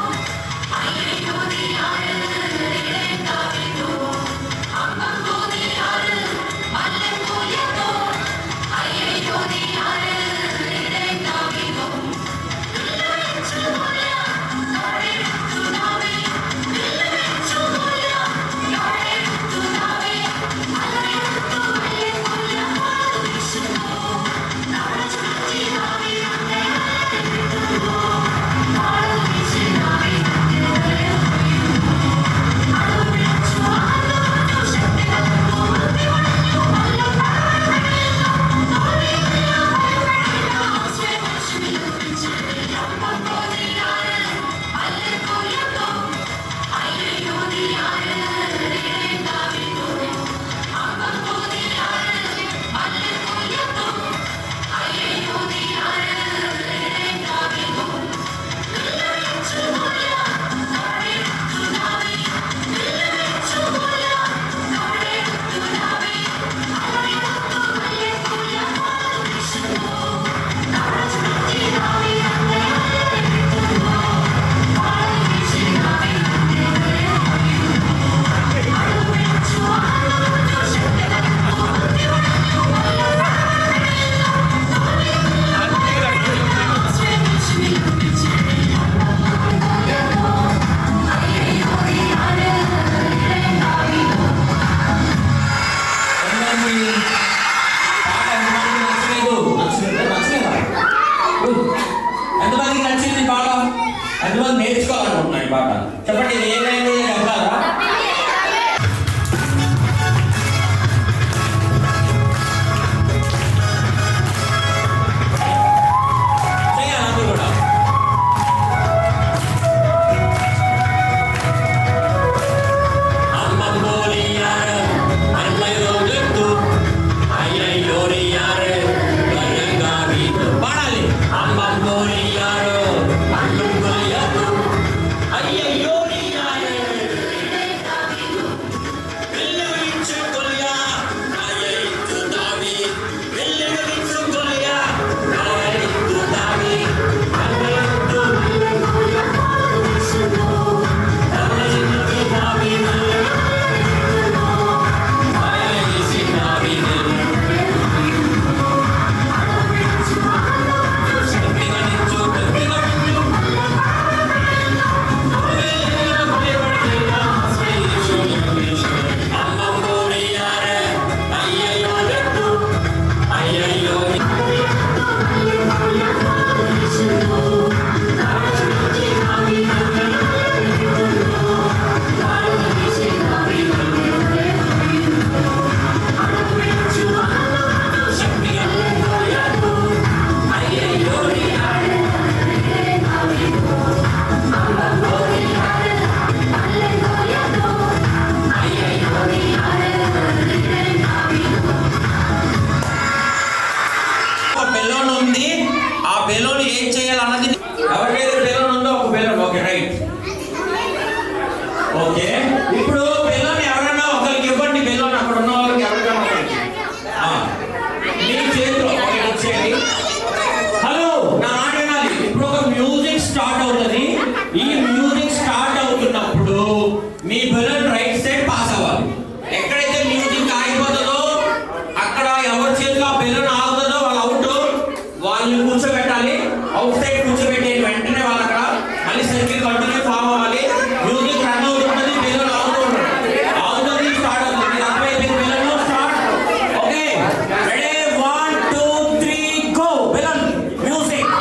ఈరోజు నేర్చుకోవాలనుకుంటున్నాను ఈ పాట. చెప్పండి, ఇది ఏ లాంగ్వేజ్ చెప్పాలా? చేయాలి అందరూ కూడా. పాడాలి. బెలూన్ ఉంది. ఆ బెలూన్ ఏం చేయాలన్నది ఎవరికైతే బెలూన్ ఉందో ఒక బెలూన్. Okay, right. ఓకే, ఇప్పుడు బెలూన్ ఎవరైనా ఒకరికి ఇవ్వండి. బెలూన్ అక్కడ ఉన్న వాళ్ళకి ఎవరికైనా ఒకరికి. మీ చేతిలో ఒకటి ఇచ్చేయండి. హలో, నా మాట వినాలి. ఇప్పుడు ఒక మ్యూజిక్ స్టార్ట్ అవుతుంది. ఈ మ్యూజిక్ స్టార్ట్ అవుతున్నప్పుడు మీ బెలూన్ రైట్ సైడ్ పాస్ అవ్వాలి. ఎక్కడైతే మ్యూజిక్ ఆగిపోతుందో అక్కడ ఎవరి చేతిలో ఆ బెలూన్ ఆగుతుందో వాళ్ళు అవుట్. వాళ్ళని కూర్చోబెట్టాలి. అవుట్ సైడ్ కూర్చోబెట్టి వెంటనే వాళ్ళు అక్కడ మళ్ళీ సర్కిల్ కంటిన్యూ ఫామ్ అవ్వాలి. మ్యూజిక్ రన్ అవుతుంటుంది, బెలూన్ ఆగుతుంది, స్టార్ట్ అవుతుంది. అర్థమైపోయింది? Balloon start. Okay, ready, 1 2 3 go. Balloon music.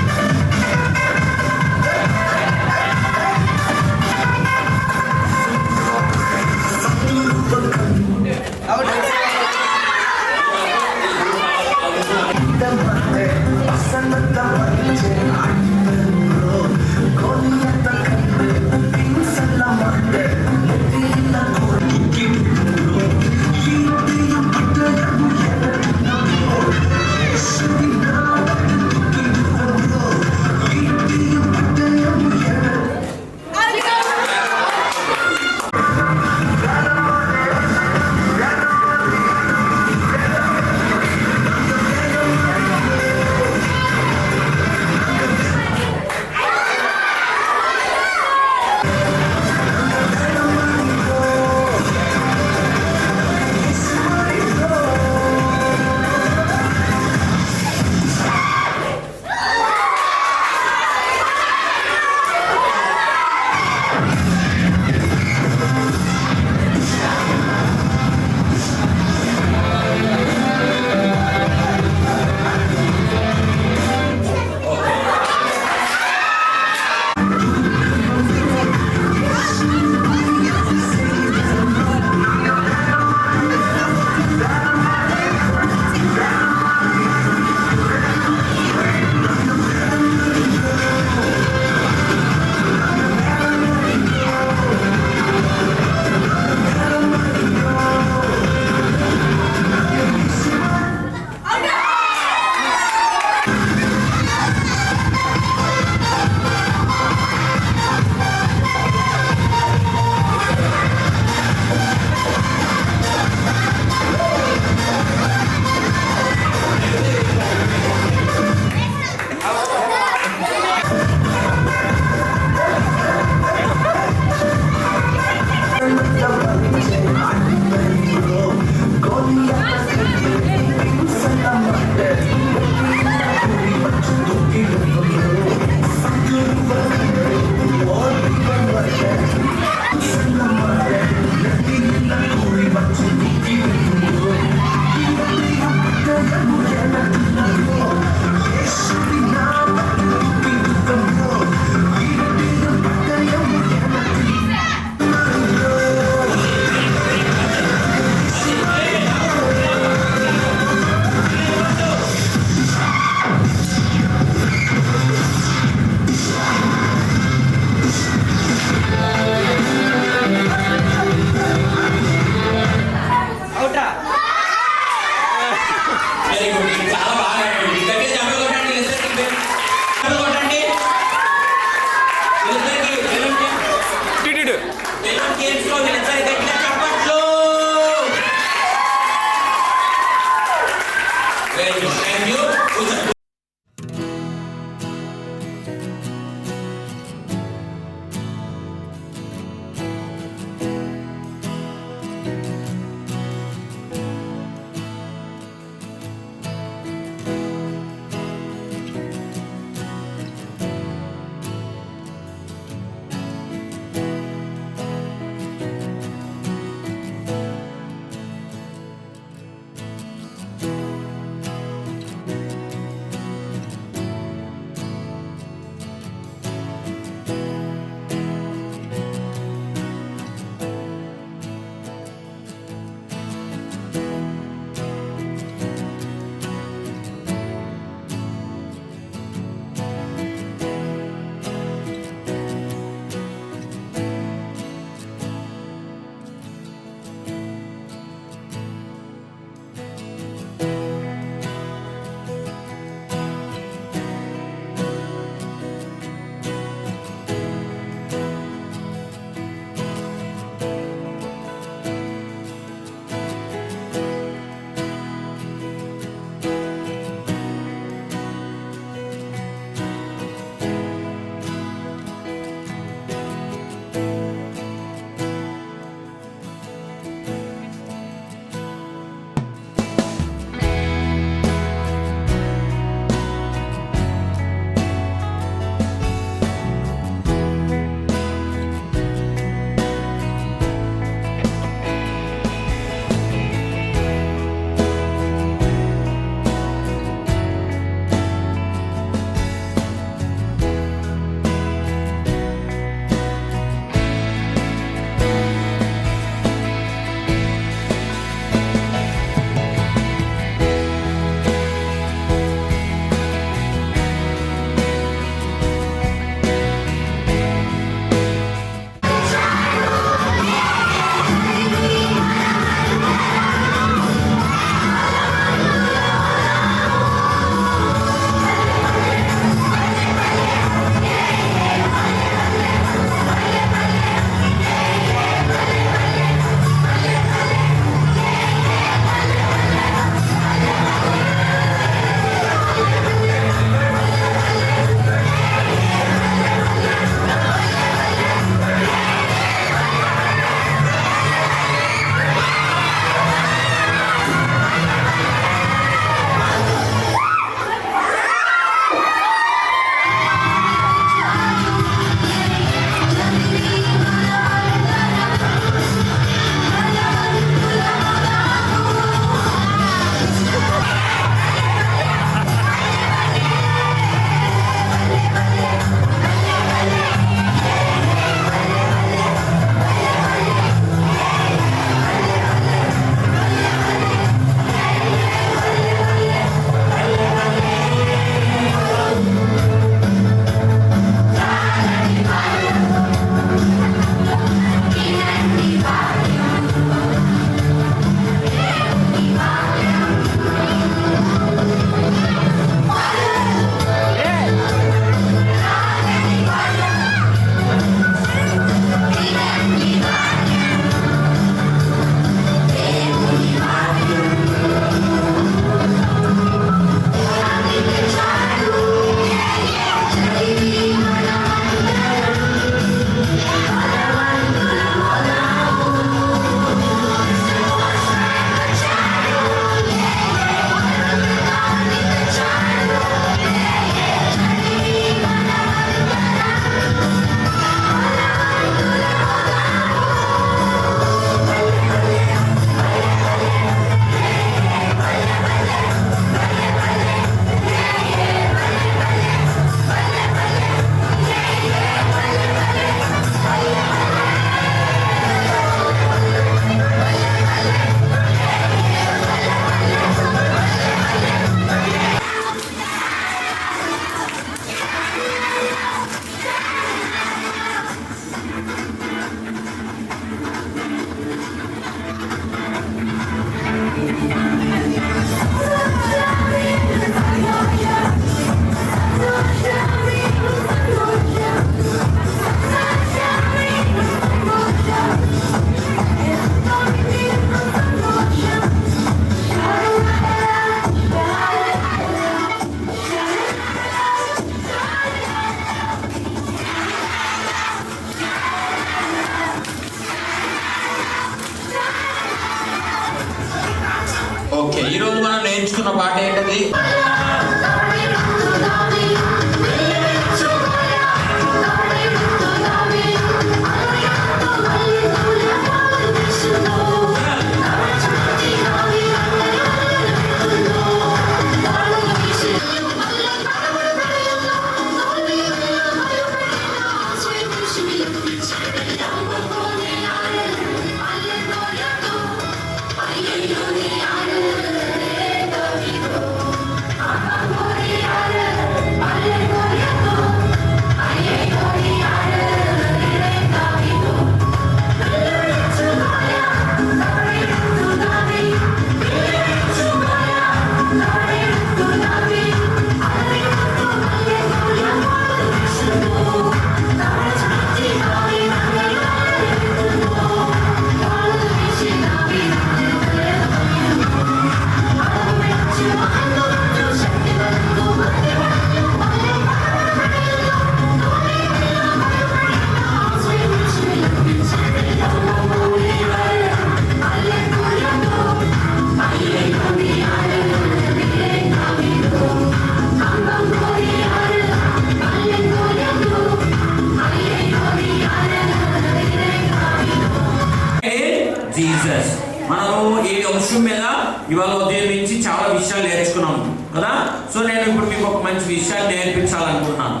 నేను ఇప్పుడు మీకు ఒక మంచి విషయాన్ని నేర్పించాలనుకుంటున్నాను.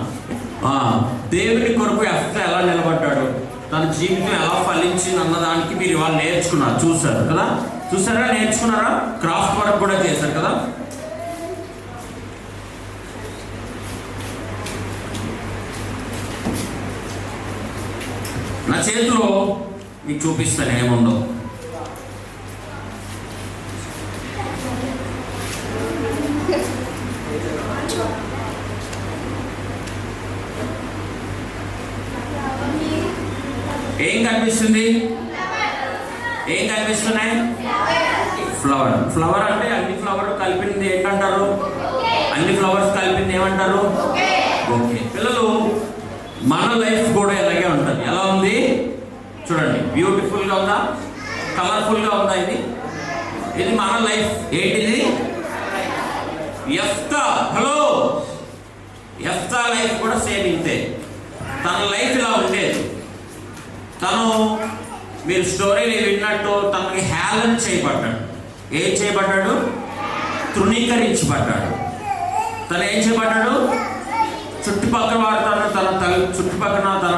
దేవుని కొరకు ఎఫ్తా ఎలా నిలబడ్డాడు, తన జీవితం ఎలా ఫలించింది అన్నదానికి మీరు ఇవాళ నేర్చుకున్నారు, చూసారు కదా? చూసారా? నేర్చుకున్నారా? క్రాఫ్ట్ వర్క్ కూడా చేశారు కదా? నా చేతిలో మీకు చూపిస్తాను ఏముందో. ఏం కనిపిస్తుంది? ఏం కనిపిస్తున్నాయి? ఫ్లవర్. ఫ్లవర్ అంటే అన్ని ఫ్లవర్ కలిపింది ఏంటంటారు? అన్ని ఫ్లవర్స్ కలిపింది ఏమంటారు? ఓకే. పిల్లలు, మన లైఫ్ కూడా ఇలాగే ఉంటుంది. ఎలా ఉంది చూడండి. బ్యూటిఫుల్గా ఉందా? కలర్ఫుల్గా ఉందా? ఇది మన లైఫ్. ఏంటిది? యెఫ్తా. హలో, యెఫ్తా లైఫ్ కూడా సేమ్ ఇంతే. తన లైఫ్ ఇలా ఉండేది. తను, మీరు స్టోరీని విన్నట్టు, తనకి హేళన చేయబడ్డాడు. ఏం చేయబడ్డాడు? తృణీకరించబడ్డాడు. తను ఏం చేయబడ్డాడు? చుట్టుపక్కల వాడు చుట్టుపక్కల తన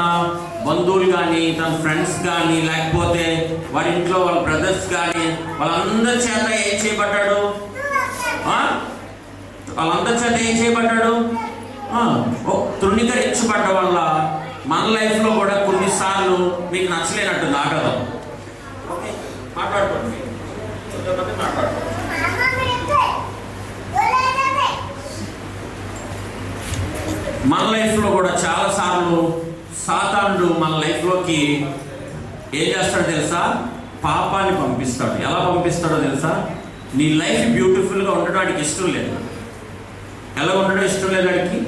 బంధువులు కానీ, తన ఫ్రెండ్స్ కానీ, లేకపోతే వారి ఇంట్లో వాళ్ళ బ్రదర్స్ కానీ, వాళ్ళందరి చేత ఏం చేయబడ్డాడు? వాళ్ళందరి చేత ఏం చేయబడ్డాడు? తృణీకరించబడ్డ వల్ల మన లైఫ్లో కూడా కొన్నిసార్లు మీకు నచ్చలేనట్టుంది ఆగడం. ఓకే, మాట్లాడుకోండి. మన లైఫ్లో కూడా చాలాసార్లు సాతానుడు మన లైఫ్లోకి ఏం చేస్తాడో తెలుసా? పాపాన్ని పంపిస్తాడు. ఎలా పంపిస్తాడో తెలుసా? నీ లైఫ్ బ్యూటిఫుల్గా ఉండడానికి ఇష్టం లేదు. ఎలా ఉండడం ఇష్టం లేదు? వాడికి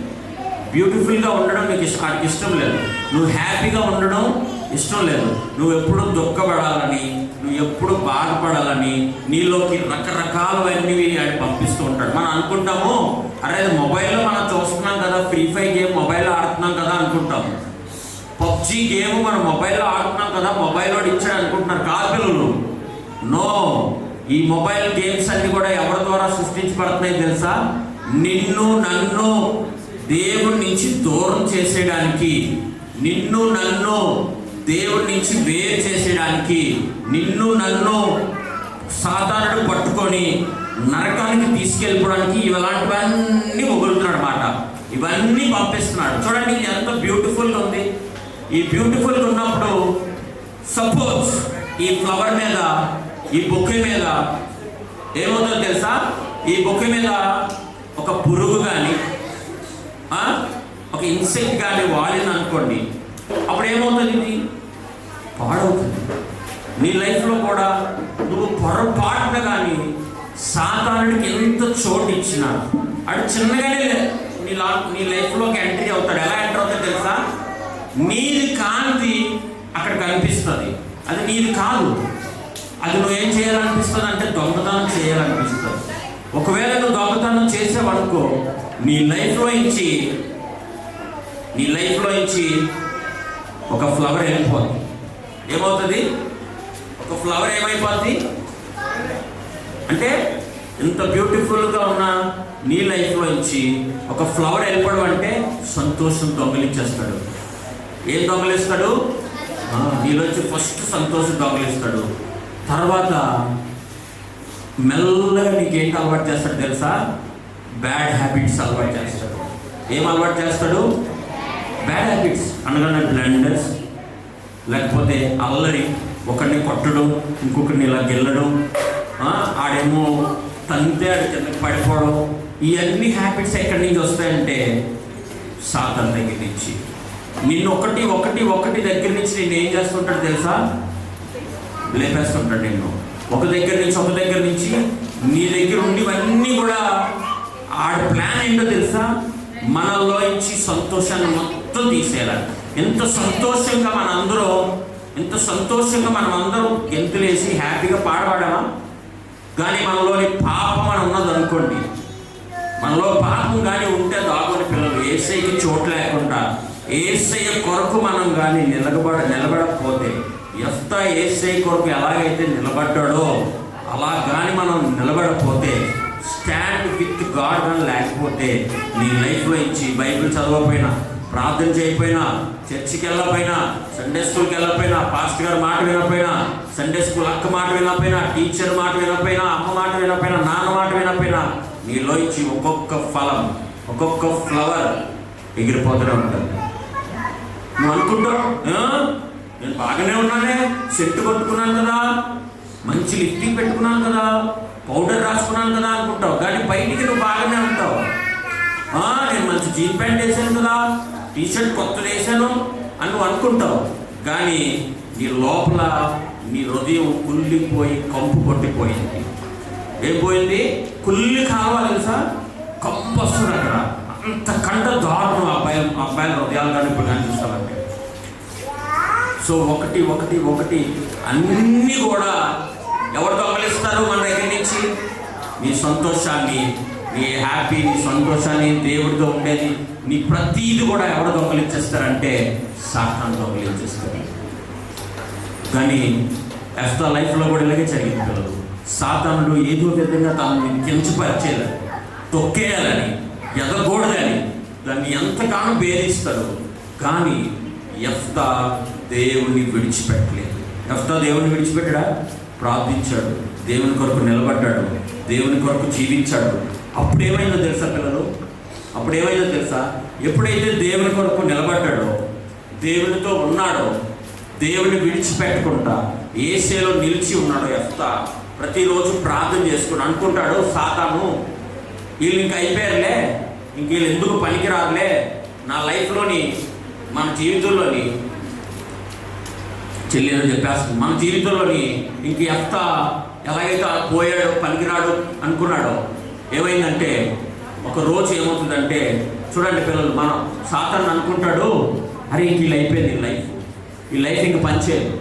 బ్యూటిఫుల్గా ఉండడం వాడికి ఇష్టం లేదు. నువ్వు హ్యాపీగా ఉండడం ఇష్టం లేదు. నువ్వు ఎప్పుడు దుఃఖపడాలని, నువ్వు ఎప్పుడు బాధపడాలని నీలోకి రకరకాలవన్నీ ఆయన పంపిస్తూ ఉంటాడు. మనం అనుకుంటాము, అరే మొబైల్లో మనం చూస్తున్నాం కదా, ఫ్రీ ఫైర్ గేమ్ మొబైల్లో ఆడుతున్నాం కదా అనుకుంటాము. పబ్జీ గేమ్ మనం మొబైల్లో ఆడుతున్నాం కదా, మొబైల్లో ఇచ్చాడు అనుకుంటున్నారు. కాదు పిల్లలు, నో. ఈ మొబైల్ గేమ్స్ అన్ని కూడా ఎవరి ద్వారా సృష్టించబడుతున్నాయి తెలుసా? నిన్ను నన్ను దేవుడి నుంచి దూరం చేసేయడానికి, నిన్ను నన్ను దేవుడి నుంచి వేరు చేసేయడానికి, నిన్ను నన్ను సాతానుడు పట్టుకొని నరకానికి తీసుకెళ్ళిపోవడానికి ఇలాంటివన్నీ మొగులుతున్నాడు అన్నమాట. ఇవన్నీ పంపిస్తున్నాడు. చూడండి ఎంత బ్యూటిఫుల్గా ఉంది. ఈ బ్యూటిఫుల్గా ఉన్నప్పుడు సపోజ్ ఈ ఫ్లవర్ మీద, ఈ బొకే మీద ఏమవుతుందో తెలుసా? ఈ బొకే మీద ఒక పురుగు కానీ, ఒక ఇన్సెక్ట్ కానీ వాలింది అనుకోండి, అప్పుడు ఏమవుతుంది? ఇది పాడవుతుంది. నీ లైఫ్లో కూడా నువ్వు పొరపాటున కానీ సాతానుడికి ఎంత చోటు ఇచ్చినా అటు చిన్నగానే నీ లైఫ్లోకి ఎంట్రీ అవుతాడు. ఎలా ఎంటర్ అవుతాడు తెలుసా? నీది కాంతి అక్కడ కనిపిస్తుంది. అది నీది కాదు. అది నువ్వేం చేయాలనిపిస్తుంది అంటే దొంగతనం చేయాలనిపిస్తుంది. ఒకవేళ నువ్వు దొంగతనం చేసావనుకో, నీ లైఫ్లో నుంచి ఒక ఫ్లవర్ వెళ్ళిపోతుంది. ఏమవుతుంది? ఒక ఫ్లవర్ ఏమైపోద్ది అంటే, ఇంత బ్యూటిఫుల్గా ఉన్న నీ లైఫ్లో నుంచి ఒక ఫ్లవర్ వెళ్ళిపోవడం అంటే సంతోషం దొంగలించేస్తాడు. ఏం దొంగలిస్తాడు? నీలోంచి ఫస్ట్ సంతోషం దొంగలిస్తాడు. తర్వాత మెల్లగా నీకేంటి అలవాటు చేస్తాడు తెలుసా? బ్యాడ్ హ్యాబిట్స్ అలవాటు చేస్తాడు. ఏం అలవాటు చేస్తాడు? బ్యాడ్ హ్యాబిట్స్ అనగానే బ్లండర్స్, లేకపోతే అల్లరి, ఒకరిని కొట్టడం, ఇంకొకరిని ఇలా గెల్లడం, ఆడేమో తంతే ఆడి కిందకి పడిపోవడం. ఇవన్నీ హ్యాబిట్స్ ఎక్కడి నుంచి వస్తాయంటే సాతాను దగ్గర నుంచి. నిన్ను ఒకటి దగ్గర నుంచి నేను ఏం చేస్తుంటాడు తెలుసా? లేపేస్తుంటాడు నిన్ను. ఒక దగ్గర నుంచి నీ దగ్గర ఉండివన్నీ కూడా ఆడ ప్లాన్ ఏంటో తెలుసా? మనలో నుంచి సంతోషాన్ని మొత్తం తీసేయాలి. ఎంత సంతోషంగా మనం అందరం గెంతులేసి హ్యాపీగా పాడవాడామా? కానీ మనలోని పాపం అని ఉన్నది అనుకోండి, మనలో పాపం కానీ ఉంటే దాగుని పిల్లలు యేసయ్యకి చోటు లేకుండా, యేసయ్య కొరకు మనం కానీ నిలబడకపోతే, యెఫ్తా యేసయ్య కొరకు ఎలాగైతే నిలబడ్డాడో అలా కానీ మనం నిలబడకపోతే, స్టాండ్ విత్ గాడ్ కానీ లేకపోతే నీ లైఫ్లో ఇచ్చి బైబిల్ చదవకపోయినా, ప్రార్థన చేయకపోయినా, చర్చికి వెళ్ళకపోయినా, సండే స్కూల్కి వెళ్ళకపోయినా, పాస్టర్ గారి మాట వినకపోయినా, సండే స్కూల్ అక్క మాట వినకపోయినా, టీచర్ మాట వినకపోయినా, అమ్మ మాట వినకపోయినా, నాన్న మాట వినకపోయినా, నీలో ఇచ్చి ఒక్కొక్క ఫలం, ఒక్కొక్క ఫ్లవర్ ఎగిరిపోతూనే ఉంటుంది. నువ్వు అనుకుంటావు నేను బాగానే ఉన్నానే, సెట్ కొట్టుకున్నాను కదా, మంచి లిప్టిక్ పెట్టుకున్నాను కదా, పౌడర్ రాసుకున్నాను కదా అనుకుంటావు. కానీ బయటికి నువ్వు బాగానే ఉంటావు. నేను మంచి జీన్ ప్యాంట్ వేసాను కదా, టీషర్ట్ కొత్తది వేసాను అని నువ్వు అనుకుంటావు. కానీ నీ లోపల నీ హృదయం కుళ్ళిపోయి కంపు కొట్టిపోయింది. ఏం పోయింది? కుళ్ళి కావాలి తెలుసా, కంపు వస్తుంది అక్కడ. అంతకంట దారుణం అబ్బాయిల హృదయాలు కానీ ఇప్పుడు కానీ చూస్తామంటే. సో ఒకటి ఒకటి ఒకటి అన్నీ కూడా ఎవరు దొంగలిస్తారు మన దగ్గర నుంచి? నీ సంతోషాన్ని, నీ హ్యాపీ, నీ సంతోషాన్ని, దేవుడితో ఉండేది, నీ ప్రతీది కూడా ఎవరు దొంగలించేస్తారంటే సాతాను దొంగలించేస్తారు. కానీ ఎఫ్తా లైఫ్లో కూడా ఇలాగే జరిగింది పిల్లలు. సాతానుడు ఏదో విధంగా తనని కించపరిచేయాలని, తొక్కేయాలని, ఎదగకూడదని దాన్ని ఎంతగానో భేదిస్తాడు. కానీ ఎఫ్తా దేవుని విడిచిపెట్టలేదు. ఎఫ్తా దేవుని విడిచిపెట్టడా? ప్రార్థించాడు, దేవుని కొరకు నిలబడ్డాడు, దేవుని కొరకు జీవించాడు. అప్పుడేమైందో తెలుసా పిల్లలు? అప్పుడేమైందో తెలుసా? ఎప్పుడైతే దేవుని కొరకు నిలబడ్డాడో, దేవునితో ఉన్నాడో, దేవుని విడిచిపెట్టకుండా యేసేలో నిలిచి ఉన్నాడో ఎఫ్తా, ప్రతిరోజు ప్రార్థన చేసుకుని అనుకుంటాడు, సాతాను వీళ్ళు ఇంక అయిపోయారులే, ఇంక వీళ్ళు ఎందుకు పనికిరారులే, నా లైఫ్లోని, మన జీవితంలోని, చెల్లెలు చెప్పేస్తుంది, మన జీవితంలోని ఇంక ఎఫ్తా ఎలాగైతే పోయాడో, పనికిరాడు అనుకున్నాడో, ఏమైందంటే ఒక రోజు ఏమవుతుందంటే, చూడండి పిల్లలు, మనం సాతాను అనుకుంటాడు, అరే ఇంక వీళ్ళు అయిపోయింది, ఈ లైఫ్ ఇంక పనిచేయదు,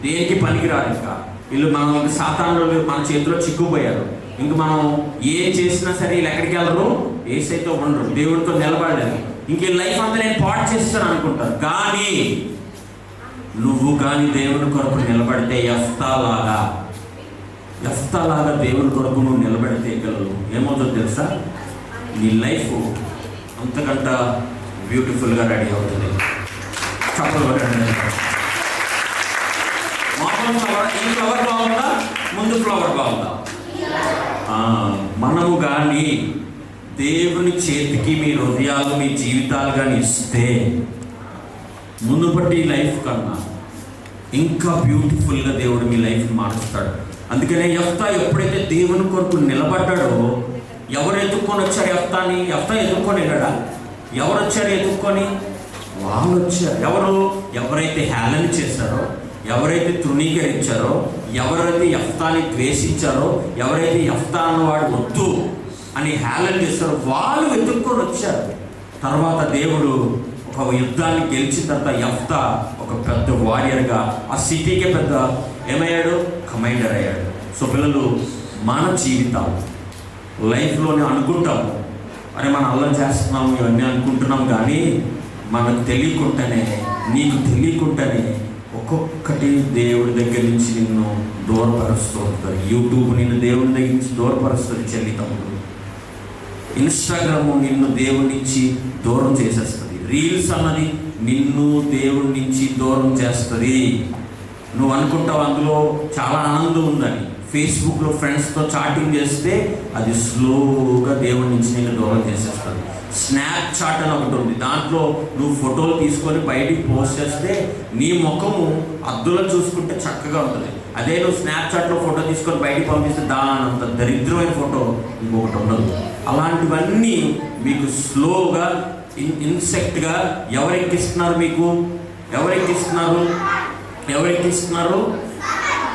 దేనికి పనికిరాడు, ఇంకా వీళ్ళు మనం ఇంక సాతాను మన చేతిలో చిక్కుపోయారు, ఇంక మనం ఏం చేసినా సరే వీళ్ళు ఎక్కడికి వెళ్ళరు, ఏసైతో ఉండరు, దేవుడితో నిలబడలేదు, ఇంక ఈ లైఫ్ అంతా నేను పాటు చేస్తాను అనుకుంటారు. కానీ నువ్వు కానీ దేవుని కొరకు నిలబడితే ఎఫ్తాలాగా దేవుని కొరకు నువ్వు నిలబడితే పిల్లలు ఏమవుతుందో తెలుసా? నీ లైఫ్ అంతకంట బ్యూటిఫుల్గా రెడీ అవుతుంది. చెప్పగలండి, మామూలు ఫ్లవర్, ఈ ఫ్లవర్ బాగుందా, ముందు ఫ్లవర్ బాగుందా? మనము కానీ దేవుని చేతికి మీ హృదయాలు, మీ జీవితాలు కానీ ఇస్తే మునుపటి లైఫ్ కన్నా ఇంకా బ్యూటిఫుల్గా దేవుడు మీ లైఫ్ని మారుస్తాడు. అందుకనే ఎఫ్తా ఎప్పుడైతే దేవుని కొరకు నిలబడ్డాడో, ఎవరు ఎత్తుక్కొని వచ్చారు ఎఫ్తాని? ఎఫ్తా ఎత్తుక్కొని వెళ్ళాడా? ఎవరు వచ్చారు ఎత్తుక్కొని? వాళ్ళు వచ్చారు. ఎవరైతే హేళన చేశారో, ఎవరైతే తృణీకరించారో, ఎవరైతే ఎఫ్తాని ద్వేషించారో, ఎవరైతే ఎఫ్తా అన్నవాడు వద్దు అని హేళన చేశారో, వాళ్ళు వెతుక్కొని వచ్చారు. తర్వాత దేవుడు ఒక యుద్ధాన్ని గెలిచిన తర్వాత ఎఫ్తా ఒక పెద్ద వారియర్గా ఆ సిటీకే పెద్ద ఏమయ్యాడు? కమాండర్ అయ్యాడు. సో పిల్లలు, మన జీవితాలు లైఫ్లోనే అనుకుంటాము, అరే మనం అల్లం చేస్తున్నాము, ఇవన్నీ అనుకుంటున్నాం. కానీ మనకు తెలియకుండానే, నీకు తెలియకుండానే ఒక్కొక్కటి దేవుడి దగ్గర నుంచి నిన్ను దూరపరుస్తూ ఉంటారు. యూట్యూబ్ నిన్ను దేవుడి దగ్గర నుంచి దూరపరుస్తుంది చెల్లితమ్ముడు. ఇన్స్టాగ్రామ్ నిన్ను దేవుడి నుంచి దూరం చేసేస్తుంది. రీల్స్ అన్నది నిన్ను దేవుడి నుంచి దూరం చేస్తుంది. నువ్వు అనుకుంటావు అందులో చాలా ఆనందం ఉందని. ఫేస్బుక్లో ఫ్రెండ్స్తో చాటింగ్ చేస్తే అది స్లోగా దేవుడి నుంచి నేను దూరం చేసేస్తుంది. స్నాప్ చాట్ అని ఒకటి ఉంది, దాంట్లో నువ్వు ఫోటోలు తీసుకొని బయటికి పోస్ట్ చేస్తే నీ ముఖము అద్దులో చూసుకుంటే చక్కగా ఉంటుంది. అదే నువ్వు స్నాప్ చాట్లో ఫోటో తీసుకొని బయటికి పంపిస్తే దానంత దరిద్రమైన ఫోటో ఇంకొకటి ఉండదు. అలాంటివన్నీ మీకు స్లోగా ఇన్సెక్ట్గా ఎవరెక్కిస్తున్నారు? మీకు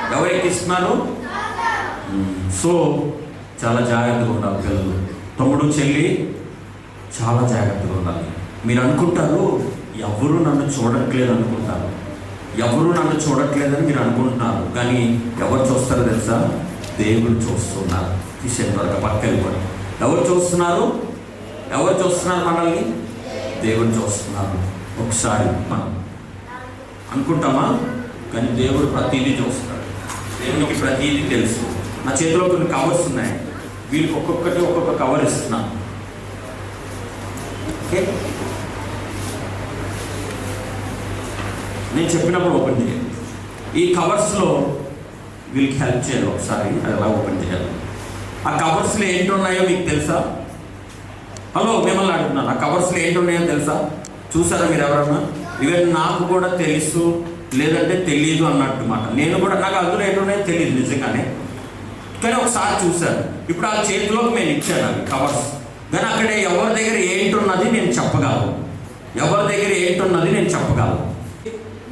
ఎవరెక్కిస్తున్నారు? సో చాలా జాగ్రత్తగా ఉండాలి పిల్లలు. తమ్ముడు, చెల్లి, చాలా జాగ్రత్తగా ఉండాలి. మీరు అనుకుంటారు ఎవరు నన్ను చూడట్లేదు అనుకుంటారు, ఎవరు నన్ను చూడట్లేదని మీరు అనుకుంటున్నారు. కానీ ఎవరు చూస్తారో తెలుసా? దేవుడు చూస్తున్నారు. తీసేవారు పక్కన కూడా ఎవరు చూస్తున్నారు మనల్ని? దేవుడు చూస్తున్నారు. ఒకసారి మనం అనుకుంటామా? కానీ దేవుడు ప్రతిదీ చూస్తున్నాడు. దేవునికి ప్రతిదీ తెలుసు. నా చేతిలో కొన్ని కవర్స్ ఉన్నాయి, వీళ్ళకి ఒక్కొక్కటి ఒక్కొక్క కవర్ ఇస్తున్నాను. ఓకే, నేను చెప్పినప్పుడు ఓపెన్ చేయండి. ఈ కవర్స్లో వీళ్ళకి హెల్ప్ చేయాలి ఒకసారి, అది ఎలా ఓపెన్ చేయాలి. ఆ కవర్స్లో ఏంటి ఉన్నాయో మీకు తెలుసా? హలో, మిమ్మల్ని అడుగుతున్నాను, ఆ కవర్స్లో ఏంటి ఉన్నాయో తెలుసా? చూసారా మీరు ఎవరన్నా? ఈవెన్ నాకు కూడా తెలుసు లేదంటే తెలియదు అన్నట్టు మాట. నేను కూడా నాకు అందులో ఏంటి ఉన్నాయో తెలియదు నిజంగానే, కానీ ఒకసారి చూశాను. ఇప్పుడు ఆ చేతిలోకి నేను ఇచ్చాను అవి కవర్స్, కానీ అక్కడ ఎవరి దగ్గర ఏంటున్నది నేను చెప్పగలను, ఎవరి దగ్గర ఏంటున్నది నేను చెప్పగలను.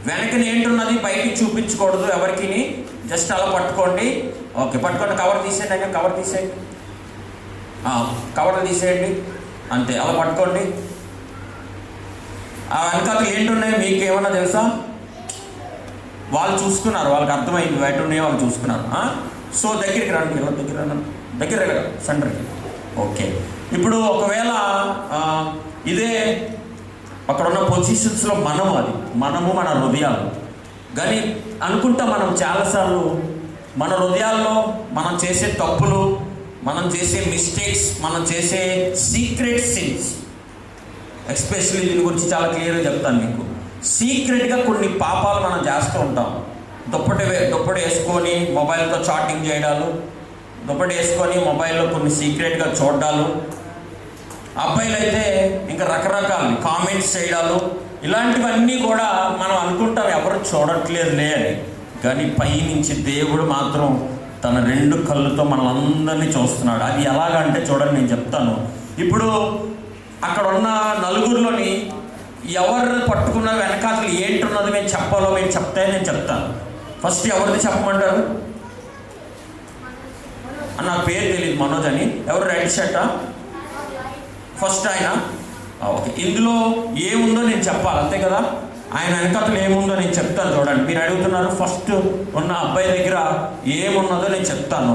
వెనకని ఏంటున్నది బయటికి చూపించకూడదు ఎవరికి, జస్ట్ అలా పట్టుకోండి. ఓకే, పట్టుకోండి. కవర్ తీసేయండి అయ్యా, కవర్ తీసేయండి, కవర్ తీసేయండి, అంతే. అలా పట్టుకోండి. ఆ వెనకాల ఏంటున్నాయో మీకు ఏమన్నా తెలుసా? వాళ్ళు చూసుకున్నారు, వాళ్ళకి అర్థమైంది బయట ఉన్నాయో వాళ్ళు చూసుకున్నారు. సో దగ్గరికి రండి, ఇలా దగ్గర సెంటర్కి. ఓకే, ఇప్పుడు ఒకవేళ ఇదే అక్కడ ఉన్న పొజిషన్స్లో మనము మన హృదయాలు, కానీ అనుకుంటాం మనం చాలాసార్లు మన హృదయాల్లో మనం చేసే తప్పులు, మనం చేసే మిస్టేక్స్, మనం చేసే సీక్రెట్ సిన్స్, ఎస్పెషల్లీ దీని గురించి చాలా క్లియర్గా చెప్తాను మీకు. సీక్రెట్గా కొన్ని పాపాలు మనం చేస్తూ ఉంటాం. దుప్పటి వేసుకొని మొబైల్తో చాటింగ్ చేయడాలు, దుప్పటి వేసుకొని మొబైల్లో కొన్ని సీక్రెట్గా చూడాలు, అబ్బాయిలు అయితే ఇంకా రకరకాలు కామెంట్స్ చేయడాలు, ఇలాంటివన్నీ కూడా మనం అనుకుంటాం ఎవరు చూడట్లేదులే అని, కానీ పైనుంచి దేవుడు మాత్రం తన 2 కళ్ళుతో మనల్ని చూస్తున్నాడు. అది ఎలాగంటే చూడండి, నేను చెప్తాను. ఇప్పుడు అక్కడ ఉన్న నలుగురిలోని ఎవరు పట్టుకున్న వెనకాతలు ఏంటున్నది మేము చెప్పాలో మేము చెప్తే నేను చెప్తాను. ఫస్ట్ ఎవరిది చెప్పమంటారు? నాకు పేరు తెలియదు, మనోజ్ అని. ఎవరు? రెడ్ షర్టా? ఫస్ట్ ఆయన. ఓకే, ఇందులో ఏముందో నేను చెప్పాలి, అంతే కదా? ఆయన వెనకాతలు ఏముందో నేను చెప్తాను. చూడండి, మీరు అడుగుతున్నారు ఫస్ట్ ఉన్న అబ్బాయి దగ్గర ఏమున్నదో నేను చెప్తాను.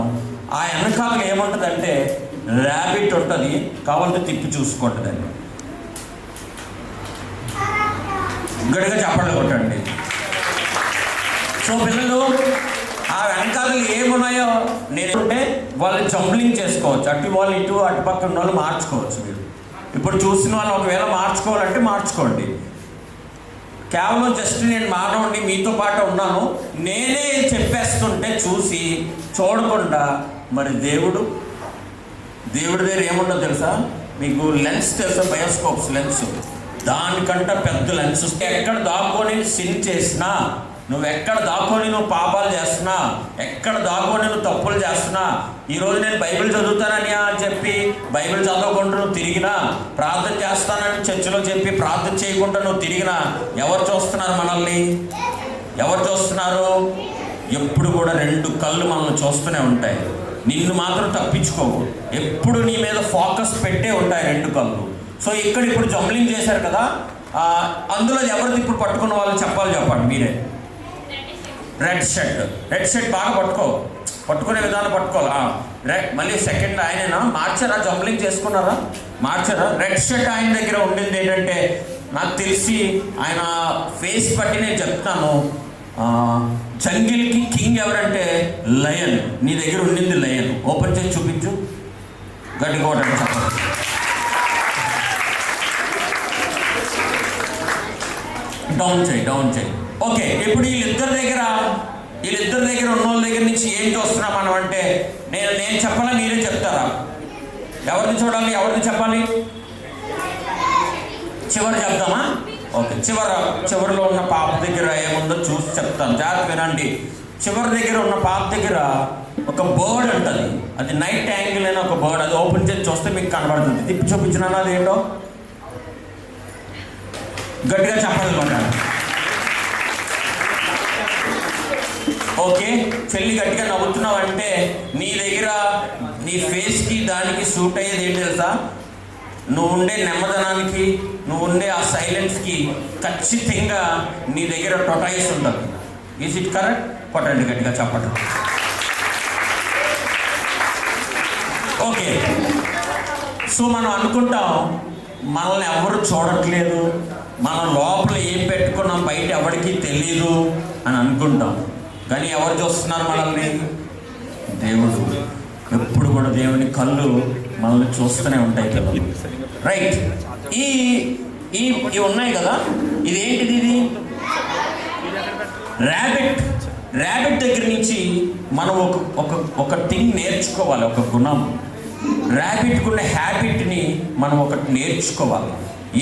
ఆ వెనకాతలు ఏముంటుందంటే ర్యాబిట్ ఉంటుంది, కావాలంటే తిప్పి చూసుకోండి దాన్ని. గడిగా చప్పట్లు కొట్టండి. సో పిల్లలు, ఆ వెనకాతలు ఏమున్నాయో నేనంటే వాళ్ళు జంబ్లింగ్ చేసుకోవచ్చు. అటు వాళ్ళు ఇటు అటుపక్క ఉన్న వాళ్ళు మార్చుకోవచ్చు. మీరు ఇప్పుడు చూసిన వాళ్ళు ఒకవేళ మార్చుకోవాలంటే మార్చుకోండి. కేవలం జస్ట్ నేను మానవుడిని, మీతో పాటు ఉన్నాను, నేనే చెప్పేస్తుంటే చూసి చూడకుండా మరి దేవుడి దగ్గర ఏముండో తెలుసా? మీకు లెన్స్ తెలుసా? బయోస్కోప్స్ లెన్స్, దానికంటే పెద్ద లెన్స్. ఎక్కడ దాక్కొని సిన్ చేసినా, నువ్వు ఎక్కడ దాక్కొని నువ్వు పాపాలు చేస్తున్నా, ఎక్కడ దాక్కొని నువ్వు తప్పులు చేస్తున్నా, ఈరోజు నేను బైబిల్ చదువుతానని చెప్పి బైబిల్ చదవకుండా నువ్వు తిరిగినా, ప్రార్థన చేస్తానని చర్చిలో చెప్పి ప్రార్థన చేయకుండా నువ్వు తిరిగినా, ఎవరు చూస్తున్నారు మనల్ని? ఎవరు చూస్తున్నారు? ఎప్పుడు కూడా 2 కళ్ళు మనల్ని చూస్తూనే ఉంటాయి. నిన్ను మాత్రం తప్పించుకోవు, ఎప్పుడు నీ మీద ఫోకస్ పెట్టే ఉంటాయి 2 కళ్ళు. సో ఇక్కడ ఇప్పుడు జంబ్లింగ్ చేశారు కదా, అందులో ఎవరిది ఇప్పుడు పట్టుకున్న వాళ్ళు చెప్పండి మీరే. రెడ్ షర్ట్ బాగా పట్టుకునే విధానం పట్టుకోవాలి. మళ్ళీ సెకండ్ ఆయననా? మార్చారా? జంబ్లింగ్ చేసుకున్నారా? మార్చారా? రెడ్ షర్ట్ ఆయన దగ్గర ఉండింది ఏంటంటే, నాకు తెలిసి ఆయన ఫేస్ బట్టి నేను చెప్తాను, జంగిల్కి కింగ్ ఎవరంటే లయన్. నీ దగ్గర ఉండింది లయన్. ఓపెన్ చేసి చూపించు, గట్టిగా ఒకటి చెప్పండి. డౌన్ చేయి. ఓకే, ఇప్పుడు వీళ్ళిద్దరి దగ్గర ఉన్న వాళ్ళ దగ్గర నుంచి ఏం చూస్తున్నాం మనం అంటే, నేను చెప్పాలా మీరే చెప్తారా? ఎవరిని చూడాలి, ఎవరిని చెప్పాలి? చివరి చెప్తామా? ఓకే, చివరిలో ఉన్న పాప దగ్గర ఏముందో చూసి చెప్తాను, జాగ్రత్త వినండి. చివరి దగ్గర ఉన్న పాప దగ్గర ఒక బర్డ్ ఉంటుంది, అది నైట్ యాంగిల్ అయిన ఒక బర్డ్. అది ఓపెన్ చేసి చూస్తే మీకు కనబడుతుంది. తిప్పి చూపించినా అది ఏంటో గట్టిగా చెప్పాలనుకుంటాను. ఓకే, చెల్లి గట్టిగా నవ్వుతున్నావు అంటే నీ దగ్గర నీ ఫేస్కి దానికి సూట్ అయ్యేది ఏంటి తెలుసా? నువ్వు ఉండే నెమ్మదనానికి, నువ్వు ఉండే ఆ సైలెన్స్కి ఖచ్చితంగా నీ దగ్గర టొటాయిస్ ఉంటుంది. Is it correct? కొట్టండి గట్టిగా చెప్పండి. ఓకే, సో మనం అనుకుంటాం మనల్ని ఎవరు చూడట్లేదు, మన లోపల ఏం పెట్టుకున్నాం బయట ఎవరికి తెలియదు అని అనుకుంటాం. కానీ ఎవరు చూస్తున్నారు మనల్ని? దేవుడు. ఎప్పుడు కూడా దేవుని కళ్ళు మనల్ని చూస్తూనే ఉంటాయి కదా. రైట్. ఈ ఈ ఇవి ఉన్నాయి కదా, ఇది ఏంటిది? ఇది ర్యాబిట్ దగ్గర నుంచి మనం ఒక థింగ్ నేర్చుకోవాలి, ఒక గుణం. ర్యాబిట్కి ఉన్న హ్యాబిట్ని మనం ఒకటి నేర్చుకోవాలి.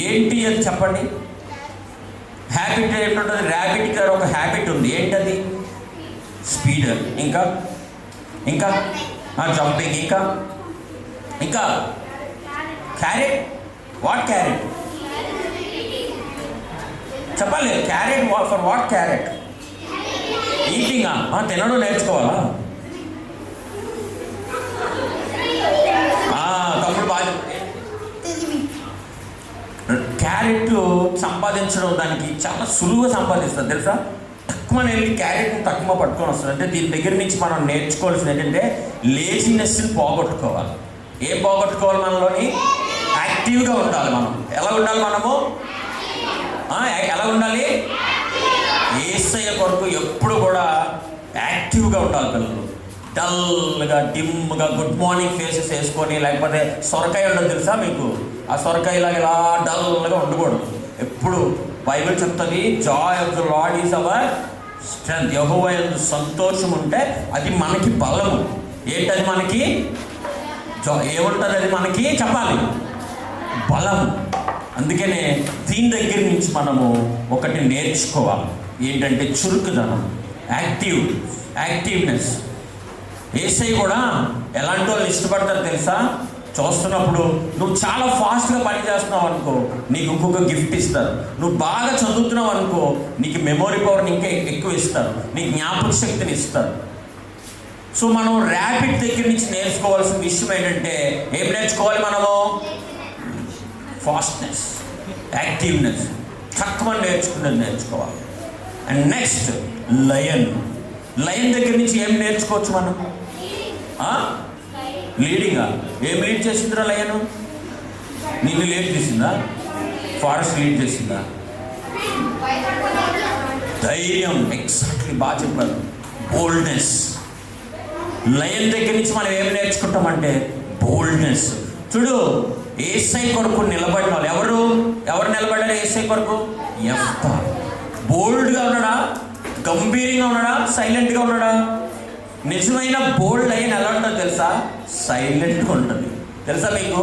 ఏంటి అది చెప్పండి? హ్యాబిట్ ఏంటంటుంది? ర్యాబిట్ గారు ఒక హ్యాబిట్ ఉంది. ఏంటది? స్పీడ్, ఇంకా జంపింగ్, ఇంకా క్యారెట్. వాట్ క్యారెట్ చెప్పాలి? Carrot for what? Carrot eating. తినడం నేర్చుకోవాలా? తమ్ముడు బాగా. క్యారెట్ సంపాదించడం దానికి చాలా సులువుగా సంపాదిస్తుంది తెలుసా? తక్కువ వెళ్ళి క్యారెట్ని తక్కువ పట్టుకొని వస్తుంది. అంటే దీని దగ్గర నుంచి మనం నేర్చుకోవాల్సింది ఏంటంటే లేజినెస్ని పోగొట్టుకోవాలి. ఏం పోగొట్టుకోవాలి? మనలోని యాక్టివ్గా ఉండాలి. మనం ఎలా ఉండాలి? మనము ఎలా ఉండాలి? యేసయ్య కొరకు ఎప్పుడు కూడా యాక్టివ్గా ఉండాలి. పిల్లలు డల్గా డిమ్గా గుడ్ మార్నింగ్ ఫేసెస్ వేసుకొని, లేకపోతే సొరకాయ ఉండదు తెలుసా మీకు? ఆ సొరకాయ ఇలా డల్గా ఉండకూడదు. ఎప్పుడు బైబిల్ చెప్తుంది, joy of the Lord is our strength. యెహోవా యందు సంతోషం ఉంటే అది మనకి బలము. ఏంటది? మనకి ఏముంటుంది? అది మనకి చెప్పాలి, బలం. అందుకనే దీని దగ్గర నుంచి మనము ఒకటి నేర్చుకోవాలి. ఏంటంటే చురుకుదనం, యాక్టివ్నెస్. యేసయ్య కూడా ఎలాంటి వాళ్ళు ఇష్టపడతారు తెలుసా? చూస్తున్నప్పుడు నువ్వు చాలా ఫాస్ట్గా పని చేస్తున్నావు అనుకో, నీకు ఇంకొక గిఫ్ట్ ఇస్తారు. నువ్వు బాగా చదువుతున్నావు అనుకో, నీకు మెమొరీ పవర్ని ఇంకా ఎక్కువ ఇస్తారు, నీకు జ్ఞాపక శక్తిని ఇస్తారు. సో మనం ర్యాపిడ్ దగ్గర నుంచి నేర్చుకోవాల్సిన విషయం ఏంటంటే, ఏం నేర్చుకోవాలి మనము? ఫాస్ట్నెస్, యాక్టివ్నెస్, తక్కువ నేర్చుకోవాలి. అండ్ నెక్స్ట్ లయన్ దగ్గర నుంచి ఏం నేర్చుకోవచ్చు మనం? లీడింగా. ఏం లీడ్ చేసిందిరా లయను? నిన్ను లీడ్ చేసిందా? ఫారెస్ట్ లీడ్ చేసిందా? ధైర్యం. ఎగ్జాక్ట్లీ, బాగా చెప్పారు. బోల్డ్నెస్. లయన్ దగ్గర నుంచి మనం ఏం నేర్చుకుంటామంటే బోల్డ్నెస్. చూడు, యేసయ్య కొరకు నిలబడిన వాళ్ళు ఎవరు నిలబడ్డారు? యేసయ్య కొరకు యెఫ్తా. బోల్డ్గా ఉన్నాడా? గంభీరంగా ఉన్నాడా? సైలెంట్గా ఉన్నాడా? నిజమైన బోల్డ్ లయన్ ఎలా ఉంటుందో తెలుసా? సైలెంట్గా ఉంటుంది. తెలుసా మీకు?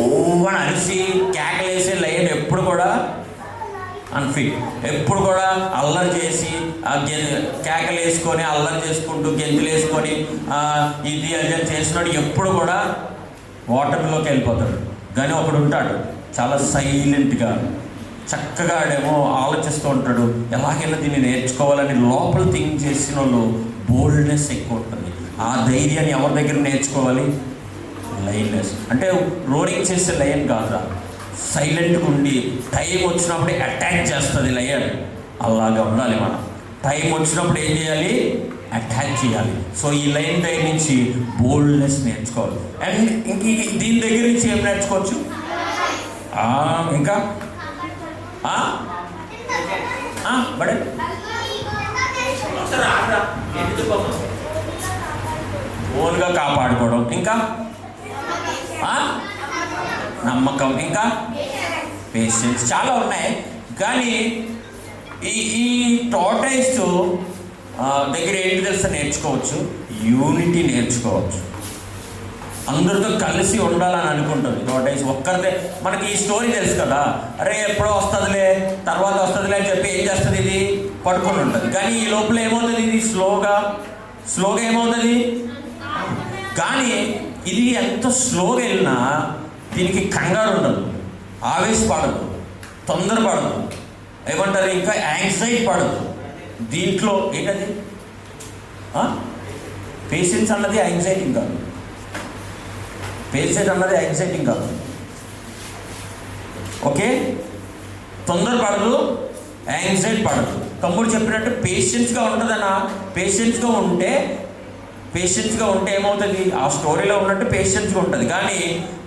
ఓవని అరిసి కేకలేసే లయన్ ఎప్పుడు కూడా అన్ఫిట్. ఎప్పుడు కూడా అల్లరి చేసి కేకలు వేసుకొని అల్లరి చేసుకుంటూ గెంతులు వేసుకొని ఇది అది చేసినాడు ఎప్పుడు కూడా ఓటమిలోకి వెళ్ళిపోతాడు. కానీ ఒకడు ఉంటాడు చాలా సైలెంట్గా, చక్కగా ఆడేమో ఆలోచిస్తూ ఉంటాడు, ఎలాగైనా దీన్ని నేర్చుకోవాలని లోపల థింక్ చేసిన వాళ్ళు బోల్డ్నెస్ ఎక్కువ ఉంటుంది. ఆ ధైర్యాన్ని ఎవరి దగ్గర నేర్చుకోవాలి? లయన్నెస్. అంటే రోరింగ్ చేసే లయన్ కాదురా, సైలెంట్గా ఉండి టైం వచ్చినప్పుడు అటాక్ చేస్తుంది లయన్. అలాగా ఉండాలి మనం. టైం వచ్చినప్పుడు ఏం చేయాలి? అటాక్ చేయాలి. సో ఈ లైన్ దగ్గర నుంచి బోల్డ్నెస్ నేర్చుకోవాలి. అండ్ ఇంక దీని దగ్గర నుంచి ఏం నేర్చుకోవచ్చు? ఇంకా బడే ఓన్గా కాపాడుకోవడం, ఇంకా నమ్మకం, ఇంకా పేషెన్స్. చాలా ఉన్నాయి. కానీ ఈ టార్టాయిస్ దగ్గర ఏంటి తెలుసా నేర్చుకోవచ్చు? యూనిటీ నేర్చుకోవచ్చు. అందరితో కలిసి ఉండాలని అనుకుంటుంది టార్టాయిస్. ఒక్కరిదే. మనకి ఈ స్టోరీ తెలుసు కదా, అరే ఎప్పుడో వస్తుందిలే, తర్వాత వస్తుందిలే అని చెప్పి ఏం చేస్తుంది? ఇది పడుకొని ఉంటుంది. కానీ ఈ లోపల ఏమవుతుంది? ఇది స్లోగా ఏమవుతుంది? కానీ ఇది ఎంత స్లోగా వెళ్ళినా దీనికి కంగారు ఉండదు, ఆవేశపడదు, తొందరపడదు, ఏమంటారు ఇంకా యాంగ్జైటీ పడదు. దీంట్లో ఏంటది? పేషెన్స్ అన్నది యాంగ్జైటీ కాదు. పేషెన్స్ అన్నది యాంగ్జైటీ కాదు. ఓకే, తొందరపడదు, యాంగ్జైటీ పడదు. తమ్ముడు చెప్పినట్టు పేషెన్స్గా ఉంటుందన్నా. పేషెన్స్గా ఉంటే ఏమవుతుంది? ఆ స్టోరీలో ఉన్నట్టు పేషెన్స్గా ఉంటుంది. కానీ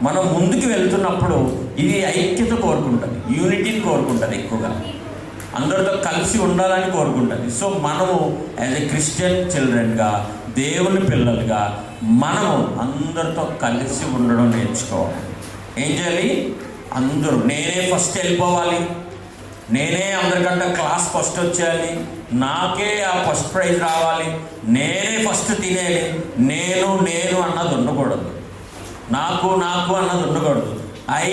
మనం ముందుకు వెళ్తున్నప్పుడు ఇది ఐక్యత కోరుకుంటుంది, యూనిటీని కోరుకుంటుంది, ఎక్కువగా అందరితో కలిసి ఉండాలని కోరుకుంటుంది. సో మనము యాజ్ ఎ క్రిస్టియన్ చిల్డ్రన్గా, దేవుని పిల్లలుగా మనము అందరితో కలిసి ఉండడం నేర్చుకోవాలి. ఏం చేయాలి? అందరూ నేనే ఫస్ట్ వెళ్ళిపోవాలి, నేనే అందరికంటే క్లాస్ ఫస్ట్ వచ్చేయాలి, నాకే ఆ ఫస్ట్ ప్రైజ్ రావాలి, నేనే ఫస్ట్ తినేయాలి, నేను అన్నది ఉండకూడదు. నాకు అన్నది ఉండకూడదు. ఐ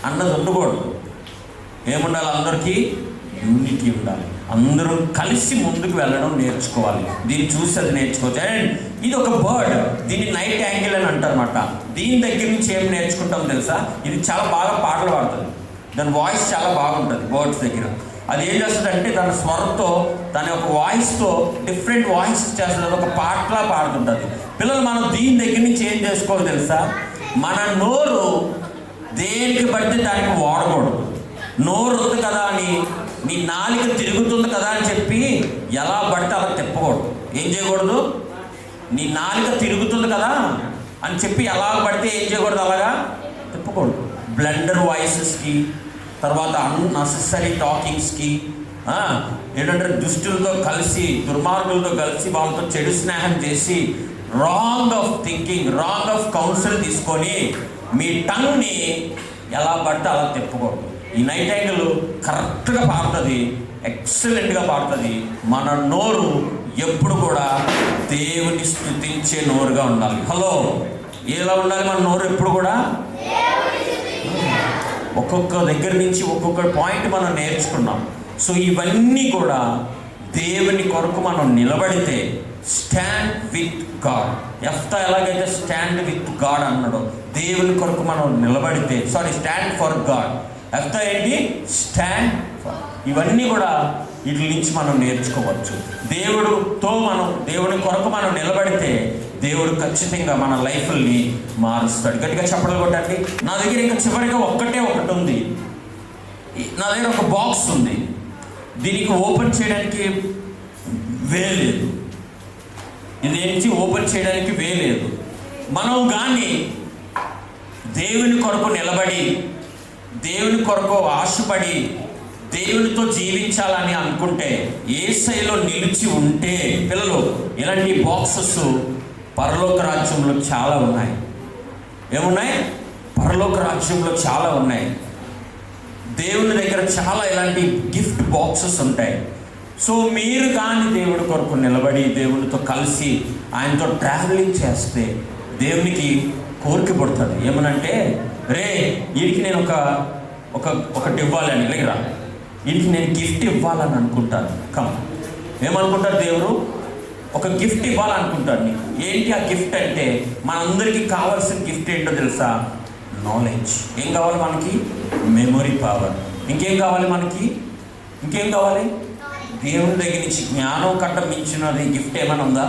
అన్నది ఉండకూడదు. ఏముండాలి? అందరికీ యూనిటీ ఉండాలి. అందరూ కలిసి ముందుకు వెళ్ళడం నేర్చుకోవాలి. దీన్ని చూసి అది నేర్చుకోవచ్చు. అండ్ ఇది ఒక బర్డ్, దీన్ని నైట్ యాంగిల్ అని అంటారన్నమాట. దీని దగ్గర నుంచి ఏం నేర్చుకుంటాం తెలుసా? ఇది చాలా బాగా పాటలు పాడుతుంది, దాని వాయిస్ చాలా బాగుంటుంది. బర్డ్స్ దగ్గర అది ఏం చేస్తుందంటే తన స్వరంతో, తన యొక్క వాయిస్తో డిఫరెంట్ వాయిస్ చేస్తుంది. అది ఒక పాటలా పాడుతుంటుంది. పిల్లలు మనం దీని దగ్గర నుంచి ఏం చేసుకోవాలి తెలుసా? మన నోరు దేనికి బట్టి దానికి వాడకూడదు. నోరు ఉంది కదా అని, నీ నాలుక తిరుగుతుంది కదా అని చెప్పి ఎలా పడితే అలా తిప్పకూడదు. ఏం చేయకూడదు? నీ నాలుక తిరుగుతుంది కదా అని చెప్పి ఎలా పడితే ఏం చేయకూడదు, అలాగా తిప్పకూడదు. బ్లండర్ వాయిసెస్కి, తర్వాత అన్నెసెసరీ టాకింగ్స్కి, ఏంటంటే దుష్టులతో కలిసి, దుర్మార్గులతో కలిసి వాళ్ళతో చెడు స్నేహం చేసి, wrong of thinking, wrong of council తీసుకొని మీ టంగ్ని ఎలా పడితే అలా తిప్పకూడదు. ఈ నైట్ యాంగిల్ కరెక్ట్గా పాడుతుంది, ఎక్సలెంట్గా పాడుతుంది. మన నోరు ఎప్పుడు కూడా దేవుని స్తుతించే నోరుగా ఉండాలి. హలో, ఎలా ఉండాలి మన నోరు? ఎప్పుడు కూడా ఒక్కొక్క దగ్గర నుంచి ఒక్కొక్క పాయింట్ మనం నేర్చుకున్నాం. సో ఇవన్నీ కూడా దేవుని కొరకు మనం నిలబడితే, స్టాండ్ విత్ గాడ్. ఎఫ్తా ఎలాగైతే స్టాండ్ విత్ గాడ్ అన్నాడో, దేవుని కొరకు మనం నిలబడితే, స్టాండ్ ఫర్ గాడ్. ఎఫ్తా ఏంటి? Stand for. ఇవన్నీ కూడా వీటి నుంచి మనం నేర్చుకోవచ్చు. దేవుని కొరకు మనం నిలబడితే దేవుడు ఖచ్చితంగా మన లైఫ్ని మారుస్తాడు. గట్టిగా చెప్పడం కొట్టండి. నా దగ్గర ఇంకా చివరిగా ఒకటి ఉంది. నా దగ్గర ఒక బాక్స్ ఉంది, దీనికి ఓపెన్ చేయడానికి వేలేదు. ఇదేంటి? ఓపెన్ చేయడానికి వేలేదు. మనం కానీ దేవుని కొరకు నిలబడి, దేవుని కొరకు ఆశపడి, దేవునితో జీవించాలని అనుకుంటే, యేసయ్యలో నిలిచి ఉంటే, పిల్లలు ఇలాంటి బాక్సెస్ పరలోక రాజ్యంలో చాలా ఉన్నాయి. ఏమున్నాయి? పరలోక రాజ్యంలో చాలా ఉన్నాయి. దేవుని దగ్గర చాలా ఇలాంటి గిఫ్ట్ బాక్సెస్ ఉంటాయి. సో మీరు కానీ దేవుడి కొరకు నిలబడి, దేవునితో కలిసి ఆయనతో ట్రావెలింగ్ చేస్తే దేవునికి కోరిక పడుతుంది. ఏమనంటే, రే వీడికి నేను ఒకటి ఇవ్వాలని, లేరా వీడికి నేను గిఫ్ట్ ఇవ్వాలని అనుకుంటాను. ఏమనుకుంటారు? దేవుడు ఒక గిఫ్ట్ ఇవ్వాలనుకుంటాడు నీకు. ఏంటి ఆ గిఫ్ట్ అంటే? మనందరికీ కావాల్సిన గిఫ్ట్ ఏంటో తెలుసా? నాలెడ్జ్. ఏం కావాలి మనకి? Memory power. ఇంకేం కావాలి మనకి? ఇంకేం కావాలి? దేవుని దగ్గర నుంచి జ్ఞానం కంటే మించినది గిఫ్ట్ ఏమైనా ఉందా?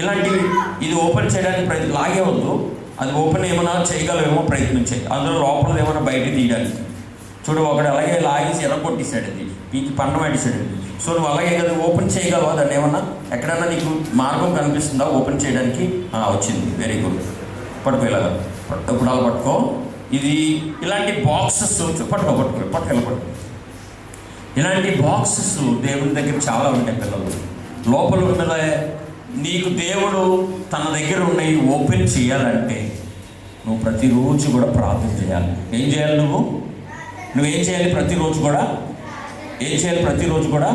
ఇలాంటివి ఇది ఓపెన్ చేయడానికి లాగే వద్దు. అది ఓపెన్ ఏమైనా చేయగలమేమో ప్రయత్నించేది. అందులో లోపల ఏమైనా బయట తీయడానికి. చూడు, ఒకడు అలాగే లాగేసి ఎర్రగొట్టేసాడు, అది పీకి పండ పెట్టేసాడు. సో నువ్వు అలాగే కదా ఓపెన్ చేయగలవా? దాన్ని ఏమన్నా ఎక్కడన్నా నీకు మార్గం కనిపిస్తుందా ఓపెన్ చేయడానికి? వచ్చింది, వెరీ గుడ్. పట్టుకో, ఇలాగా ఇప్పుడు అలా పట్టుకో. ఇది ఇలాంటి బాక్సెస్ పట్టుకో. ఇలాంటి బాక్సెస్ దేవుని దగ్గర చాలా ఉంటాయి. పిల్లలు లోపల ఉన్నదే నీకు దేవుడు తన దగ్గర ఉన్నవి ఓపెన్ చేయాలంటే నువ్వు ప్రతిరోజు కూడా ప్రార్థన చేయాలి. ఏం చేయాలి? నువ్వేం చేయాలి? ప్రతిరోజు కూడా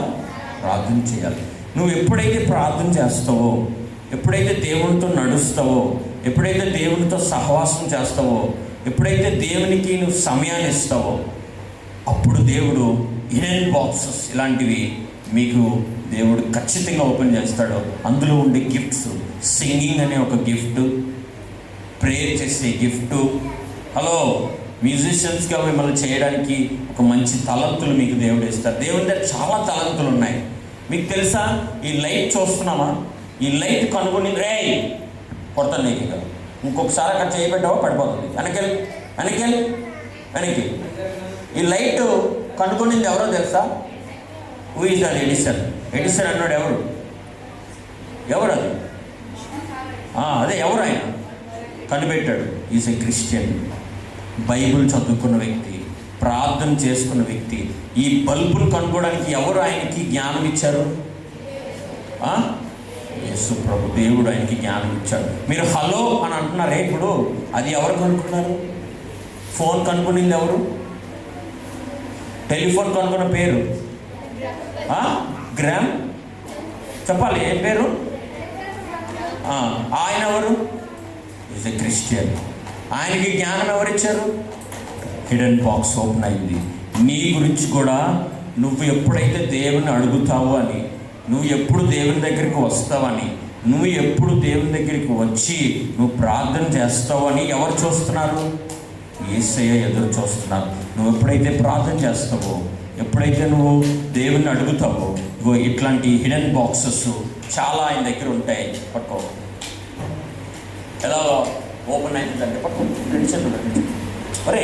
ప్రార్థన చేయాలి. నువ్వు ఎప్పుడైతే ప్రార్థన చేస్తావో, ఎప్పుడైతే దేవునితో నడుస్తావో, ఎప్పుడైతే దేవునితో సహవాసం చేస్తావో, ఎప్పుడైతే దేవునికి నువ్వు సమయాన్ని ఇస్తావో, అప్పుడు దేవుడు హిడెన్ బాక్సెస్ ఇలాంటివి మీకు దేవుడు ఖచ్చితంగా ఓపెన్ చేస్తాడు. అందులో ఉండే గిఫ్ట్స్, సింగింగ్ అనే ఒక గిఫ్ట్, ప్రేయర్ చేసే గిఫ్ట్. హలో, మ్యూజిషియన్స్గా మిమ్మల్ని చేయడానికి ఒక మంచి తలంతులు మీకు దేవుడు ఇస్తారు. దేవుడి దగ్గర చాలా తలంతులు ఉన్నాయి. మీకు తెలుసా? ఈ లైట్ చూస్తున్నామా? ఈ లైట్ కనుగొని కొడతాను నీకు. ఇక ఇంకొకసారి అక్కడ చేయబెట్టావో పడిపోతుంది. వెనక్కి. ఈ లైట్ కనుగొనింది ఎవరో తెలుసా? Who is that? ఎడిసన్ అన్నాడు. ఎవరు అది? అదే ఎవరు? ఆయన కనిపెట్టాడు. ఈజ్ ఎ క్రిస్టియన్, బైబిల్ చదువుకున్న వ్యక్తి, ప్రార్థన చేసుకున్న వ్యక్తి. ఈ బల్బులు కనుక్కోవడానికి ఎవరు ఆయనకి జ్ఞానం ఇచ్చారు? యేసు ప్రభు దేవుడు ఆయనకి జ్ఞానం ఇచ్చాడు. మీరు హలో అని అంటున్నారే, ఇప్పుడు అది ఎవరు కనుక్కున్నారు? ఫోన్ కనుక్కునింది ఎవరు? టెలిఫోన్ కనుక్కున్న పేరు గ్రామ్. చెప్పాలి ఏం పేరు? ఆయన ఎవరు? Is a Christian. ఆయనకి జ్ఞానం ఎవరిచ్చారు? హిడెన్ బాక్స్ ఓపెన్ అయింది. నీ గురించి కూడా నువ్వు ఎప్పుడైతే దేవుని అడుగుతావు అని, నువ్వు ఎప్పుడు దేవుని దగ్గరికి వస్తావని, నువ్వు ఎప్పుడు దేవుని దగ్గరికి వచ్చి నువ్వు ప్రార్థన చేస్తావు అని ఎవరు చూస్తున్నారు? యేసయ్య ఎదురు చూస్తున్నారు. నువ్వు ఎప్పుడైతే ప్రార్థన చేస్తావో, ఎప్పుడైతే నువ్వు దేవుని అడుగుతావో, ఇగో ఇట్లాంటి హిడెన్ బాక్సెస్ చాలా ఆయన దగ్గర ఉంటాయి. పట్టుకో, ఎలా ఓపెన్ అయిందంటే పట్టుకో, అరే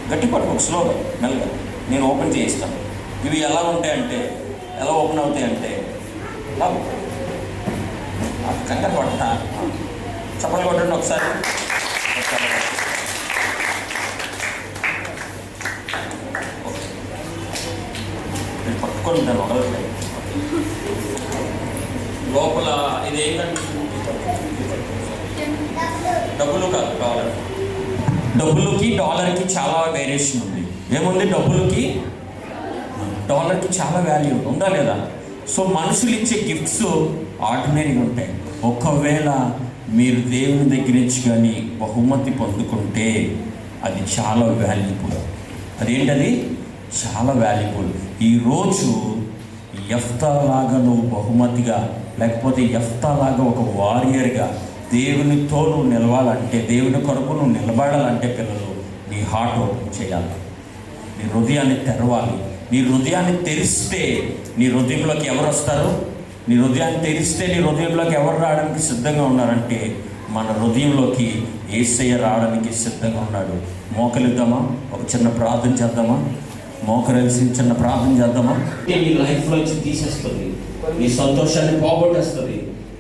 గట్టి పట్టుకో స్లోగా మెల్లగా, నేను ఓపెన్ చేయిస్తాను. ఇవి ఎలా ఉంటాయంటే, ఎలా ఓపెన్ అవుతాయంటే, కంగారు పడతా, చప్పట్లు కొట్టండి ఒకసారి. నేను పట్టుకొని ఉంటాను ఒకరికి. లోపల ఇది ఏంటంటే డబ్బులు కాదు, డాలర్. డబ్బులకి డాలర్కి చాలా వేరియేషన్ ఉంది. ఏముంది? డాలర్కి చాలా వాల్యూ ఉందా లేదా? సో మనుషులు ఇచ్చే గిఫ్ట్స్ ఆర్డినరీగా ఉంటాయి. ఒకవేళ మీరు దేవుని దగ్గర నుంచి కానీ బహుమతి పొందుకుంటే అది చాలా వాల్యుబుల్. అదేంటది? చాలా వాల్యుబుల్. ఈరోజు యెఫ్తా లాగా నువ్వు బహుమతిగా, లేకపోతే యెఫ్తా లాగా ఒక వారియర్గా దేవునితో నువ్వు నిలవాలంటే, దేవుని కొరకు నువ్వు నిలబడాలంటే పిల్లలు నీ హార్ట్ ఓపెన్ చేయాలి, నీ హృదయాన్ని తెరవాలి. నీ హృదయాన్ని తెరిస్తే నీ హృదయంలోకి ఎవరు వస్తారు? నీ హృదయాన్ని తెరిస్తే నీ హృదయంలోకి ఎవరు రావడానికి సిద్ధంగా ఉన్నారంటే మన హృదయంలోకి యేసయ్య రావడానికి సిద్ధంగా ఉన్నాడు. మోకలిద్దామా? ఒక చిన్న ప్రార్థన చేద్దామా? మోకరేసి చిన్న ప్రార్థన చేద్దామా? నీ లైఫ్లోంచి తీసేస్తుంది, నీ సంతోషాన్ని పోగొట్టేస్తుంది.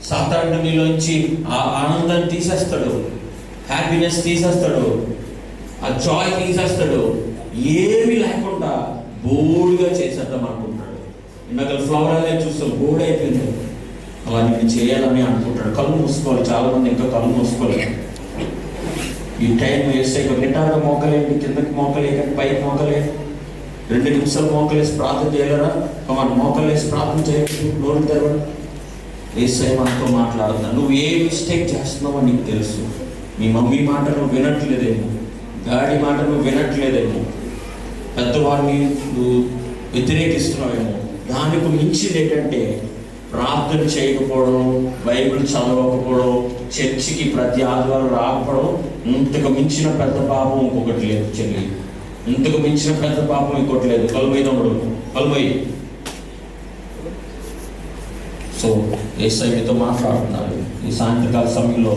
సాతాను నీలోంచి ఆ ఆనందాన్ని తీసేస్తాడు, హ్యాపీనెస్ తీసేస్తాడు, ఆ జాయ్ తీసేస్తాడు. ఏమీ లేకుండా బోర్డుగా చేసేద్దాం అనుకుంటాడు. ఇందాక ఫ్లవర్ అనేది చూస్తాం, బోర్డు అయిపోయింది. అలా నేను చేయాలని అనుకుంటాడు. కళ్ళు మూసుకోవాలి. చాలామంది ఇంకా కళ్ళు మూసుకోలేదు. ఈ టైం వేస్తే నిటారుగా మోకలేండి, కిందకి మోకలేక పైకి మోకలేదు. 2 నిమిషాలు మోకలేసి ప్రార్థన చేయలేరా? మన మోకలేసి ప్రార్థన చేయండి. నోరు తెరవండి. యేసయ్య మనతో మాట్లాడుతున్నాడు. నువ్వు ఏ మిస్టేక్ చేస్తున్నావో నీకు తెలుసు. మీ మమ్మీ మాట నువ్వు వినట్లేదేమో, డాడీ మాట నువ్వు వినట్లేదేమో, పెద్దవాడిని నువ్వు వ్యతిరేకిస్తున్నావేమో. దానికి మించింది ఏంటంటే ప్రార్థన చేయకపోవడం, బైబిల్ చదవకపోవడం, చర్చికి ప్రతి ఆదివారం రాకపోవడం. ఇంతకు మించిన పెద్ద పాపం ఇంకొకటి లేదు చెల్లి. ఇంతకు మించిన పెద్ద పాపం ఇంకోటి లేదు. కలుమైనప్పుడు కలుమై. సో యేసయ్యతో మాట్లాడుతున్నారు. ఈ సాయంత్రకాల సమయంలో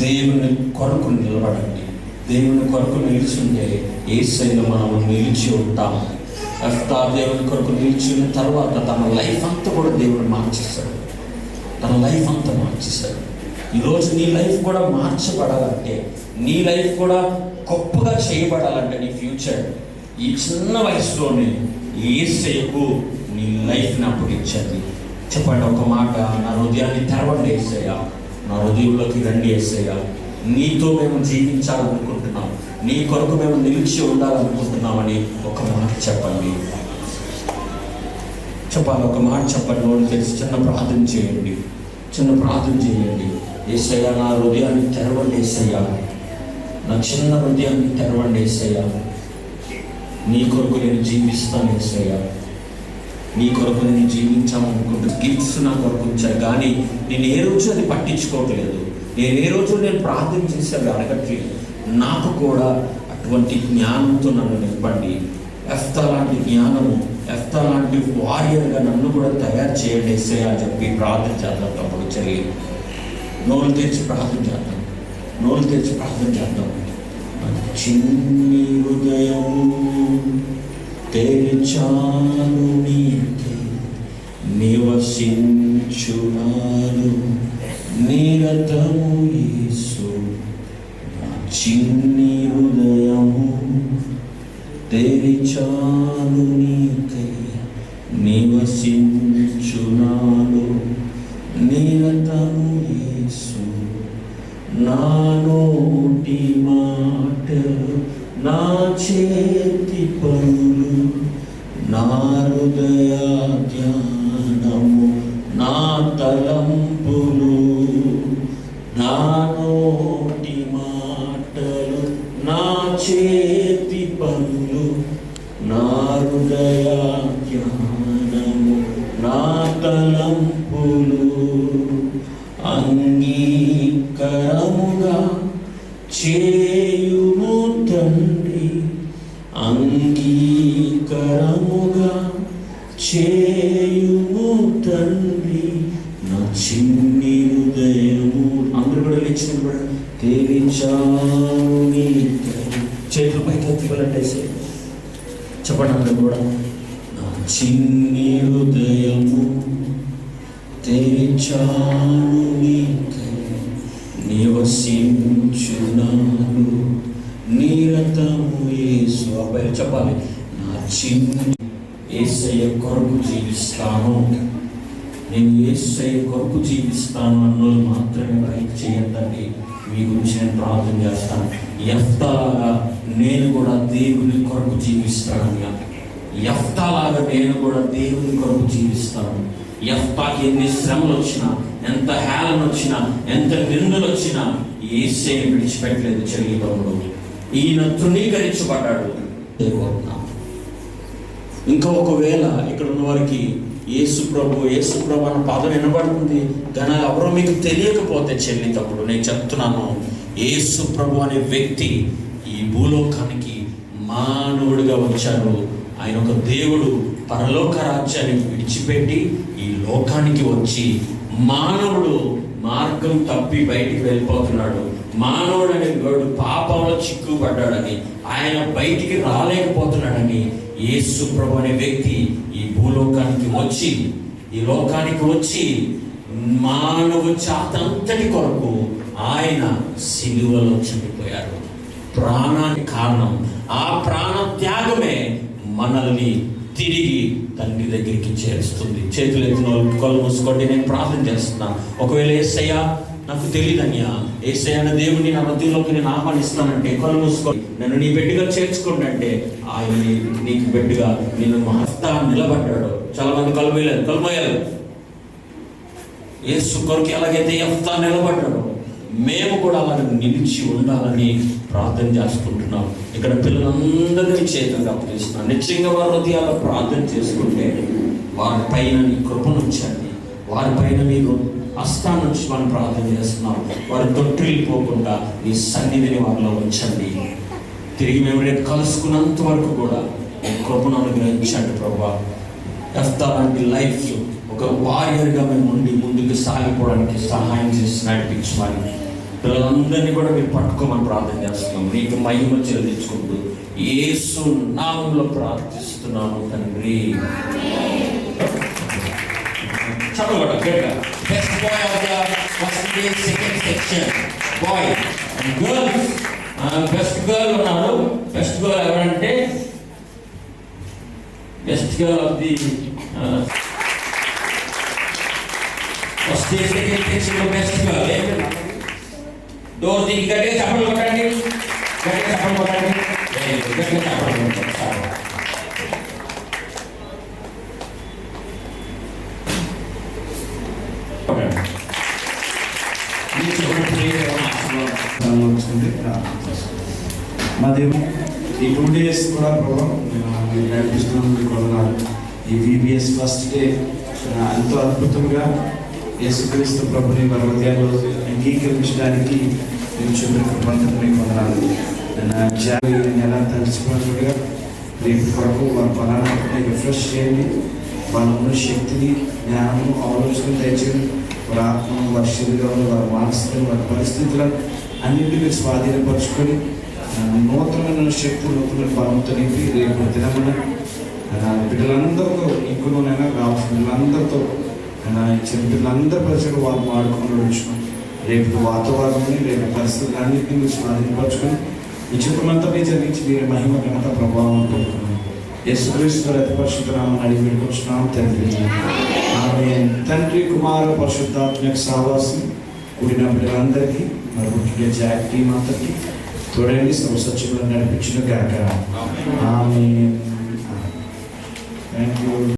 దేవుని కొరకు నిలబడండి. దేవుని కొరకు నిలిచింటే యేసయ్యలో మనం నిలిచి ఉంటాం. యెఫ్తా దేవుని కొరకు నిలిచిన తర్వాత తన లైఫ్ అంతా కూడా దేవుడు మార్చేస్తాడు. తన లైఫ్ అంతా మార్చేస్తాడు. ఈరోజు నీ లైఫ్ కూడా మార్చబడాలంటే, నీ లైఫ్ కూడా గొప్పగా చేయబడాలంటే, నీ ఫ్యూచర్ ఈ చిన్న వయసులోనే యేసయ్యకు నీ లైఫ్ని అప్పగించండి. చెప్పండి ఒక మాట, నా హృదయాన్ని తెరవండి యేసయ్య, నా హృదయంలోకి రండి యేసయ్య. నీతో మేము జీవించాలనుకుంటున్నాం, నీ కొరకు మేము నిలిచి ఉండాలనుకుంటున్నామని ఒక మాట చెప్పండి. చెప్పాలి, ఒక మాట చెప్పండి. నోరు తెలిసి చిన్న ప్రార్థన చేయండి, చిన్న ప్రార్థన చేయండి. యేసయ్య, నా హృదయాన్ని తెరవండి యేసయ్య, నా చిన్న హృదయాన్ని తెరవండి యేసయ్య. నీ కొరకు నేను జీవిస్తాను యేసయ్య, నీ కొరకు నేను జీవించాలనుకుంటూ గిఫ్ట్స్ నా కొరకు వచ్చాయి, కానీ నేను ఏ రోజు అది పట్టించుకోవట్లేదు. నేను ఏ రోజు నేను ప్రార్థన చేసేది అడగట్లేదు. నాకు కూడా అటువంటి జ్ఞానంతో నన్ను నింపండి. యెఫ్తా లాంటి జ్ఞానము, యెఫ్తా లాంటి వారియర్గా నన్ను కూడా తయారు చేయండి యేసయ్య అని చెప్పి ప్రార్థన చేద్దాం. తప్పుడు చెల్లి నోరు తెరిచి ప్రార్థన చేద్దాం, నోరు తెరిచి ప్రార్థన చేద్దాం. చిన్ని హృదయము తెరిచాను నీకే, నివసించునాను నిరతము యేసు. చిన్ని హృదయము తెరిచాను నీకే, నివసించునాను మాటలు నా చేతి పనులు నా హృదయ ధ్యానము నా తలంపులు నా నోటి మాటలు నా చేతి పనులు నా హృదయ ధ్యానము నా తలంపులు అంగీకరముగా చేయుము తండ్రి అంగీకరముగా చేయుము తండ్రి నా చిన్ని హృదయము అందరూ కూడా లేచినప్పుడు తెరిచాను చేతులు పైకి ఎత్తుకోవాలంటేసి చెప్పండి అందరూ కూడా నా చిన్ని హృదయము తెరిచాను నివసించున్నాను నిరతము యేసు అబ్బాయి చెప్పాలి నా చిన్ని యేసయ్య కొరకు జీవిస్తాను నేను యేసయ్య కొరకు జీవిస్తాను అన్నోళ్ళు మాత్రమే బయట చేయొద్దండి మీ గురించి నేను ప్రార్థన చేస్తాను యెఫ్తాలాగా నేను కూడా దేవుని కొరకు జీవిస్తానని యెఫ్తాలాగా నేను కూడా దేవుని కొరకు జీవిస్తాను యెఫ్తాకి ఎన్ని శ్రమలు వచ్చినా ఎంత హేళన వచ్చినా ఎంత నిందలు వచ్చినా యేసయ్యని విడిచిపెట్టలేదు చెల్లి తమ్ముడు ఈయన తృణీకరించబడ్డాడు ఇంకా ఒకవేళ ఇక్కడ ఉన్న వారికి యేసు ప్రభు అన్న పదం వినబడుతుంది కానీ ఎవరో మీకు తెలియకపోతే చెల్లి తమ్ముడు నేను చెప్తున్నాను యేసు ప్రభు అనే వ్యక్తి ఈ భూలోకానికి మానవుడిగా వచ్చాడు ఆయన ఒక దేవుడు పరలోక రాజ్యాన్ని విడిచిపెట్టి ఈ లోకానికి వచ్చి మానవుడు మార్గం తప్పి బయటికి వెళ్ళిపోతున్నాడు మానవుడు అనే వాడు పాపంలో చిక్కుపడ్డాడని ఆయన బయటికి రాలేకపోతున్నాడని యేసు ప్రభు అనే వ్యక్తి ఈ లోకానికి వచ్చి మానవ జాతంతటి కొరకు ఆయన సిలువలో చనిపోయాడు ప్రాణానికి కారణం ఆ ప్రాణ త్యాగమే మనల్ని తిరిగి తండ్రి దగ్గరికి చేరుస్తుంది చేతులు ఎత్తిన కళ్ళు మూసుకోండి నేను ప్రార్థన చేస్తున్నాను ఒకవేళ యేసయ్య నాకు తెలియదన్యా యేసయ్య అనే దేవుడిని నా మధ్యలోకి నేను ఆహ్వానిస్తానంటే కళ్ళు మూసుకోండి నన్ను నీ బిడ్డగా చేర్చుకోండి అంటే ఆయన నీకు బిడ్డగా నేను మహత్తా నిలబడ్డాడు చాలా మంది కలుమోయారు యేసు కొరకు ఎలాగైతే యెఫ్తా నిలబడ్డాడు మేము కూడా అలాగ నిలిచి ఉండాలని ప్రార్థన చేసుకుంటున్నాం ఇక్కడ పిల్లలందరినీ చేతులు అప్పగిస్తున్నాం నిశ్చయంగా వారి హృదయాల్లో ప్రార్థన చేసుకుంటే వారి పైన నీ కృపనుంచండి వారి పైన మీరు హస్తాన్ని నుంచి మనం ప్రార్థన చేస్తున్నాం వారి తొట్టిల్లిపోకుండా నీ సన్నిధిని వారిలో ఉంచండి తిరిగి మేము రేపు కలుసుకున్నంత వరకు కూడా నీ కృపను అనుగ్రహించండి ప్రభా యెఫ్తా లాంటి లైఫ్ ఒక వారియర్గా మేము ఉండి ముందుకు సాగిపోవడానికి సహాయం చేసి నడిపించమని పిల్లలందరినీ కూడా మీరు పట్టుకోమని ప్రార్థన చేస్తున్నాం నీకు మహిమ చెల్లించుకుంటూ యేసు నామములో ప్రార్థిస్తున్నాను తండ్రి చదవడం గట్టిగా best boy of the first day second section boy and girls best girl ఉన్నారు బెస్ట్ గర్ల్ ఎవరంటే best girl of the first day second section best girl డోర్ దీనికి గట్టిగా చప్పట్లు కొట్టండి గట్టిగా చప్పట్లు కొట్టండి మా దేవుడు ఈ 2 days కూడా ప్రభావం మీరు నడిపిస్తున్నందుకు కొన్నాను ఈ VBS ఫస్ట్ డే ఎంతో అద్భుతంగా యేసుక్రీస్తు ప్రభుని వారి హృదయాల్లో అంగీకరించడానికి నేను చూపిన కృపను కొన్నాను ఎలా తలిచిపోయినట్టుగా రేపు కొరకు వారి పలానా రిఫ్రెష్ చేయండి వాళ్ళ ఉన్న శక్తిని జ్ఞానం ఆలోచన తెచ్చింది వారి ఆత్మను వారి శరీరంలో వారి మానసికం వారి పరిస్థితులను అన్నింటినీ మీరు స్వాధీనపరుచుకొని నూతనమైన శక్తి నూతన బలంతో నింపి రేపు దినమున బిడ్డలందరితో ఇంకులోనైనా కావాల్సిన పిల్లలందరితో చిన్న పిల్లలందరి పరిచయం వాళ్ళు వాడుకొని ఉంచుకొని రేపు వాతావరణాన్ని రేపు పరిస్థితులన్నింటినీ మీరు స్వాధీనపరుచుకొని ఈ చిత్రమంతా మీరు జరిగించి మీరు మహిమ ఘనత ప్రభావం అనుకుంటున్నాను యేసుక్రీస్తు అతి పరిశుద్ధ నామమున అడిగి వేడుకొంచున్నాము తండ్రి ఆమేన్. తండ్రి కుమార పరిశుద్ధాత్మ యొక్క సహవాసం కూడిన బిడ్డలందరికీ మరి జాక్ టీం అంతటికి తోడేండి సత్యంలో నడిపించిన గాక. ఆమేన్. Thank you.